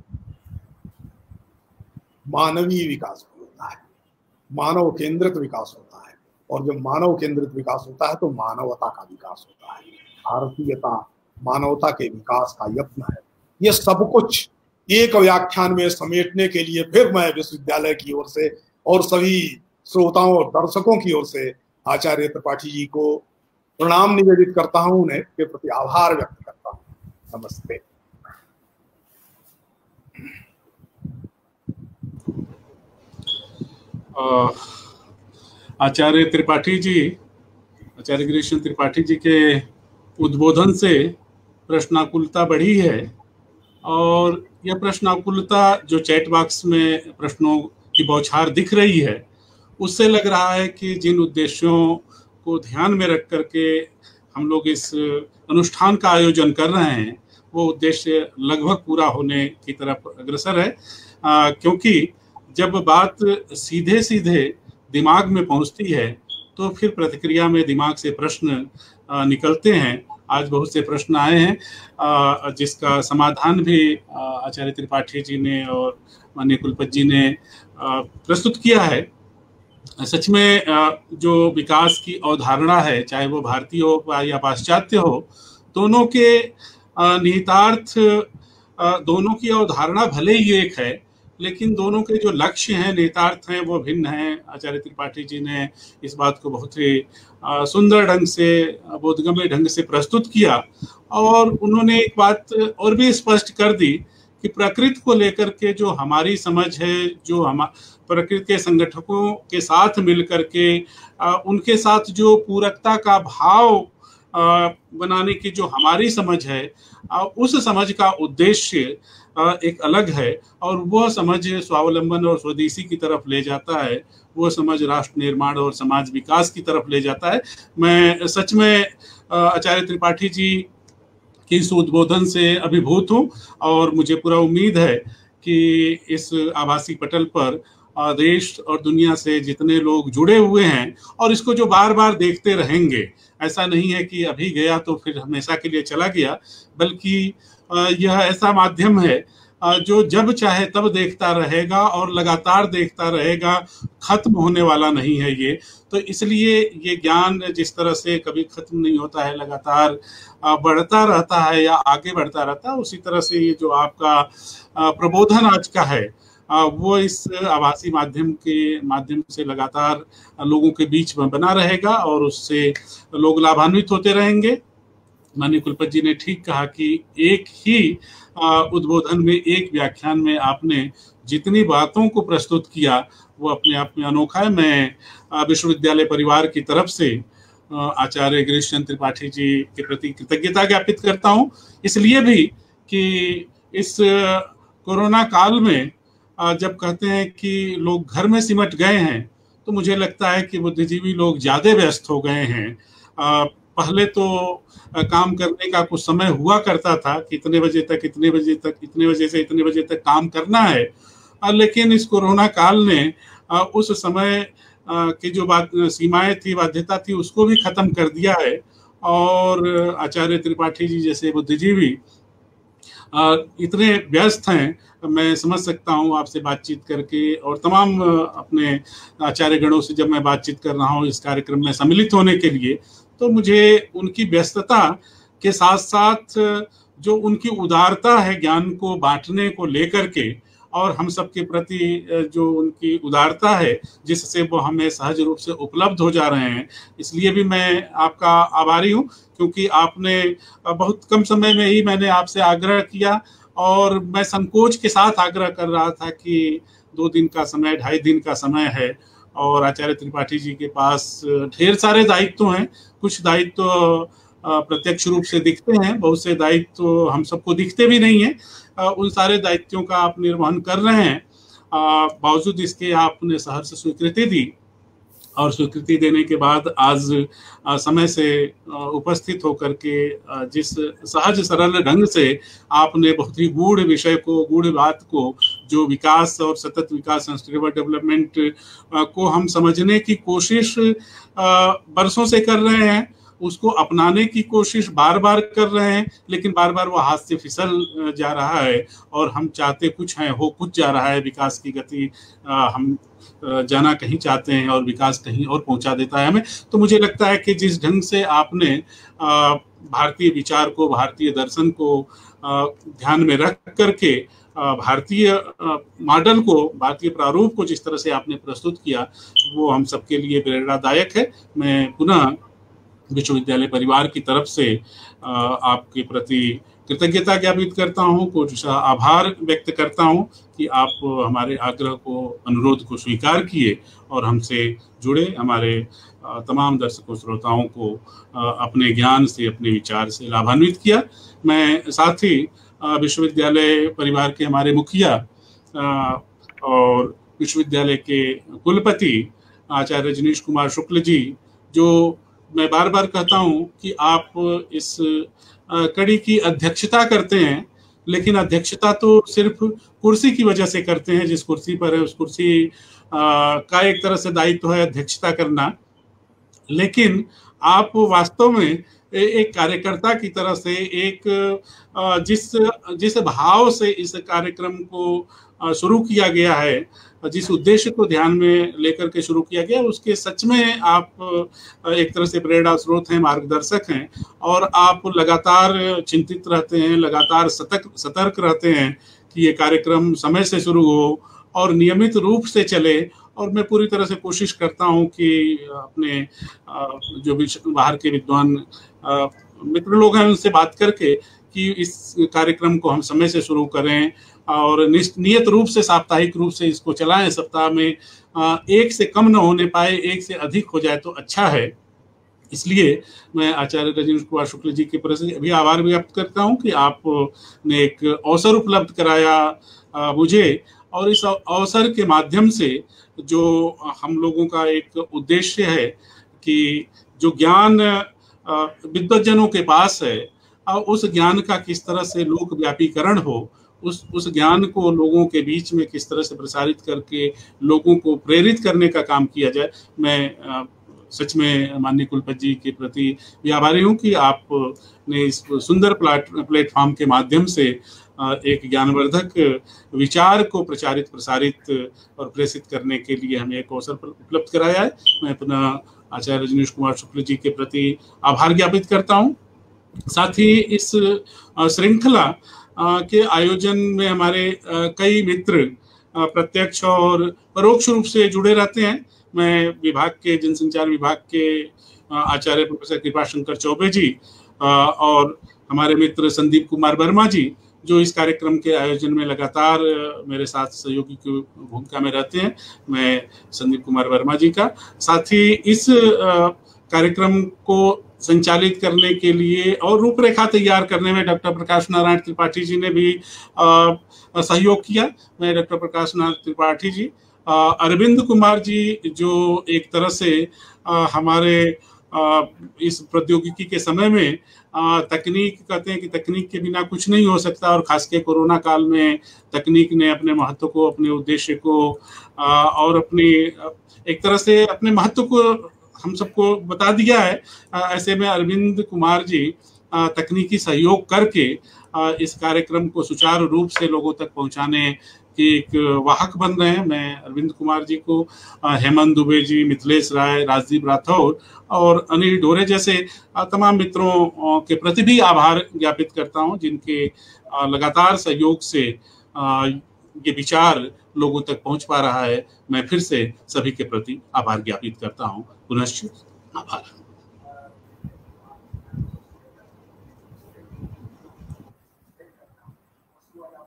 मानवीय विकास होता है, मानव केंद्रित विकास होता है। और जब मानव केंद्रित विकास होता है तो मानवता का विकास होता है। भारतीयता मानवता के विकास का यत्न है। ये सब कुछ एक व्याख्यान में समेटने के लिए फिर मैं विश्वविद्यालय की ओर से और सभी श्रोताओं और दर्शकों की ओर से आचार्य त्रिपाठी जी को प्रणाम निवेदित करता हूं, उन्हें के प्रति आभार व्यक्त करता हूं। नमस्ते। आचार्य त्रिपाठी जी, आचार्य गिरीश त्रिपाठी जी के उद्बोधन से प्रश्नाकुलता बढ़ी है, और यह प्रश्नाकुलता जो चैट बॉक्स में प्रश्नों की बौछार दिख रही है, उससे लग रहा है कि जिन उद्देश्यों को ध्यान में रख करके हम लोग इस अनुष्ठान का आयोजन कर रहे हैं, वो उद्देश्य लगभग पूरा होने की तरफ अग्रसर है। क्योंकि जब बात सीधे सीधे दिमाग में पहुंचती है तो फिर प्रतिक्रिया में दिमाग से प्रश्न निकलते हैं। आज बहुत से प्रश्न आए हैं जिसका समाधान भी आचार्य त्रिपाठी जी ने और माननीय कुलपति जी ने प्रस्तुत किया है। सच में जो विकास की अवधारणा है, चाहे वो भारतीय हो या पाश्चात्य हो, दोनों के निहितार्थ, दोनों की अवधारणा भले ही एक है, लेकिन दोनों के जो लक्ष्य हैं, निहितार्थ हैं, वो भिन्न हैं। आचार्य त्रिपाठी जी ने इस बात को बहुत ही सुंदर ढंग से, बोधगम्य ढंग से प्रस्तुत किया, और उन्होंने एक बात और भी स्पष्ट कर दी कि प्रकृति को लेकर के जो हमारी समझ है, जो हम प्रकृति के संगठकों के साथ मिलकर के उनके साथ जो पूरकता का भाव बनाने की जो हमारी समझ है, उस समझ का उद्देश्य एक अलग है, और वह समझ स्वावलंबन और स्वदेशी की तरफ ले जाता है, वो समझ राष्ट्र निर्माण और समाज विकास की तरफ ले जाता है। मैं सच में आचार्य त्रिपाठी जी की इस उद्बोधन से अभिभूत हूँ, और मुझे पूरा उम्मीद है कि इस आभासी पटल पर देश और दुनिया से जितने लोग जुड़े हुए हैं और इसको जो बार बार देखते रहेंगे, ऐसा नहीं है कि अभी गया तो फिर हमेशा के लिए चला गया, बल्कि यह ऐसा माध्यम है जो जब चाहे तब देखता रहेगा और लगातार देखता रहेगा, खत्म होने वाला नहीं है ये। तो इसलिए ये ज्ञान जिस तरह से कभी खत्म नहीं होता है, लगातार बढ़ता रहता है या आगे बढ़ता रहता है, उसी तरह से ये जो आपका प्रबोधन आज का है, वो इस आभासी माध्यम से लगातार लोगों के बीच में बना रहेगा और उससे लोग लाभान्वित होते रहेंगे। माननीय कुलपति जी ने ठीक कहा कि एक ही उद्बोधन में, एक व्याख्यान में आपने जितनी बातों को प्रस्तुत किया वो अपने आप में अनोखा है। मैं विश्वविद्यालय परिवार की तरफ से आचार्य गिरीश चंद्र त्रिपाठी जी के प्रति कृतज्ञता ज्ञापित करता हूँ, इसलिए भी कि इस कोरोना काल में जब कहते हैं कि लोग घर में सिमट गए हैं, तो मुझे लगता है कि बुद्धिजीवी लोग ज़्यादा व्यस्त हो गए हैं। पहले तो काम करने का कुछ समय हुआ करता था कि इतने बजे तक, इतने बजे तक, इतने बजे से इतने बजे तक काम करना है, लेकिन इस कोरोना काल ने उस समय की जो बात सीमाएं थी, बाध्यता थी, उसको भी खत्म कर दिया है। और आचार्य त्रिपाठी जी जैसे बुद्धिजीवी इतने व्यस्त हैं, मैं समझ सकता हूँ आपसे बातचीत करके, और तमाम अपने आचार्य गणों से जब मैं बातचीत कर रहा हूँ इस कार्यक्रम में सम्मिलित होने के लिए, तो मुझे उनकी व्यस्तता के साथ साथ जो उनकी उदारता है ज्ञान को बांटने को लेकर के, और हम सबके प्रति जो उनकी उदारता है जिससे वो हमें सहज रूप से उपलब्ध हो जा रहे हैं, इसलिए भी मैं आपका आभारी हूँ, क्योंकि आपने बहुत कम समय में ही मैंने आपसे आग्रह किया, और मैं संकोच के साथ आग्रह कर रहा था कि 2 दिन का समय, 2.5 दिन का समय है, और आचार्य त्रिपाठी जी के पास ढेर सारे दायित्व हैं। कुछ दायित्व प्रत्यक्ष रूप से दिखते हैं, बहुत से दायित्व हम सबको दिखते भी नहीं हैं। उन सारे दायित्वों का आप निर्वहन कर रहे हैं, बावजूद इसके आपने सहर्ष स्वीकृति दी, और स्वीकृति देने के बाद आज समय से उपस्थित होकर के जिस सहज सरल ढंग से आपने बहुत ही गूढ़ विषय को, गूढ़ बात को, जो विकास और सतत विकास, सस्टेनेबल डेवलपमेंट को हम समझने की कोशिश बरसों से कर रहे हैं, उसको अपनाने की कोशिश बार बार कर रहे हैं, लेकिन बार बार वो हाथ से फिसल जा रहा है, और हम चाहते कुछ हैं, हो कुछ जा रहा है। विकास की गति हम जाना कहीं चाहते हैं और विकास कहीं और पहुंचा देता है हमें। तो मुझे लगता है कि जिस ढंग से आपने भारतीय विचार को, भारतीय दर्शन को ध्यान में रख करके भारतीय मॉडल को, भारतीय प्रारूप को जिस तरह से आपने प्रस्तुत किया, वो हम सबके लिए प्रेरणादायक है। मैं पुनः विश्वविद्यालय परिवार की तरफ से आपके प्रति कृतज्ञता ज्ञापित करता हूँ, कुछ आभार व्यक्त करता हूँ कि आप हमारे आग्रह को, अनुरोध को स्वीकार किए और हमसे जुड़े, हमारे तमाम दर्शकों श्रोताओं को अपने ज्ञान से, अपने विचार से लाभान्वित किया। मैं साथ ही विश्वविद्यालय परिवार के हमारे मुखिया और विश्वविद्यालय के कुलपति आचार्य रजनीश कुमार शुक्ल जी, जो मैं बार बार कहता हूं कि आप इस कड़ी की अध्यक्षता करते हैं, लेकिन अध्यक्षता तो सिर्फ कुर्सी की वजह से करते हैं, जिस कुर्सी पर है उस कुर्सी का एक तरह से दायित्व है अध्यक्षता करना, लेकिन आप वास्तव में एक कार्यकर्ता की तरह से, एक जिस भाव से इस कार्यक्रम को शुरू किया गया है, जिस उद्देश्य को ध्यान में लेकर के शुरू किया गया, उसके सच में आप एक तरह से प्रेरणा स्रोत हैं, मार्गदर्शक हैं, और आप लगातार चिंतित रहते हैं, लगातार सतर्क रहते हैं कि ये कार्यक्रम समय से शुरू हो और नियमित रूप से चले। और मैं पूरी तरह से कोशिश करता हूं कि अपने जो भी बाहर के विद्वान मित्र लोग हैं उनसे बात करके कि इस कार्यक्रम को हम समय से शुरू करें और नियत रूप से, साप्ताहिक रूप से इसको चलाएं। सप्ताह में एक से कम न होने पाए, एक से अधिक हो जाए तो अच्छा है। इसलिए मैं आचार्य रजनीश कुमार शुक्ल जी के प्रति भी आभार व्यक्त करता हूं कि आपने एक अवसर उपलब्ध कराया मुझे, और इस अवसर के माध्यम से जो हम लोगों का एक उद्देश्य है कि जो ज्ञान विद्वज्जनों के पास है, उस ज्ञान का किस तरह से लोक व्यापीकरण हो, उस ज्ञान को लोगों के बीच में किस तरह से प्रसारित करके लोगों को प्रेरित करने का काम किया जाए। मैं सच में माननीय कुलपति जी के प्रति भी आभारी हूँ कि आपने इस सुंदर प्लेटफॉर्म के माध्यम से एक ज्ञानवर्धक विचार को प्रचारित, प्रसारित और प्रेषित करने के लिए हमें एक अवसर उपलब्ध कराया है। मैं पुनः आचार्य रजनीश कुमार शुक्ल जी के प्रति आभार ज्ञापित करता हूँ। साथ ही इस श्रृंखला के आयोजन में हमारे कई मित्र प्रत्यक्ष और परोक्ष रूप से जुड़े रहते हैं। मैं विभाग के, जनसंचार विभाग के आचार्य प्रोफेसर कृपाशंकर चौबे जी और हमारे मित्र संदीप कुमार वर्मा जी जो इस कार्यक्रम के आयोजन में लगातार मेरे साथ सहयोगी की भूमिका में रहते हैं, मैं संदीप कुमार वर्मा जी का। साथ ही इस कार्यक्रम को संचालित करने के लिए और रूपरेखा तैयार करने में डॉक्टर प्रकाश नारायण त्रिपाठी जी ने भी सहयोग किया। मैं डॉक्टर प्रकाश नारायण त्रिपाठी जी, अरविंद कुमार जी जो एक तरह से हमारे इस प्रौद्योगिकी के समय में तकनीक कहते हैं कि तकनीक के बिना कुछ नहीं हो सकता, और खास के कोरोना काल में तकनीक ने अपने महत्व को, अपने उद्देश्य को और अपनी एक तरह से अपने महत्व को हम सबको बता दिया है। ऐसे में अरविंद कुमार जी तकनीकी सहयोग करके इस कार्यक्रम को सुचारू रूप से लोगों तक पहुंचाने के एक वाहक बन रहे हैं। मैं अरविंद कुमार जी को, हेमंत दुबे जी, मिथिलेश राय, राजदीप राठौर और अनिल डोरे जैसे तमाम मित्रों के प्रति भी आभार ज्ञापित करता हूं, जिनके लगातार सहयोग से ये विचार लोगों तक पहुंच पा रहा है। मैं फिर से सभी के प्रति आभार ज्ञापित करता हूं। पुनश्च आभार।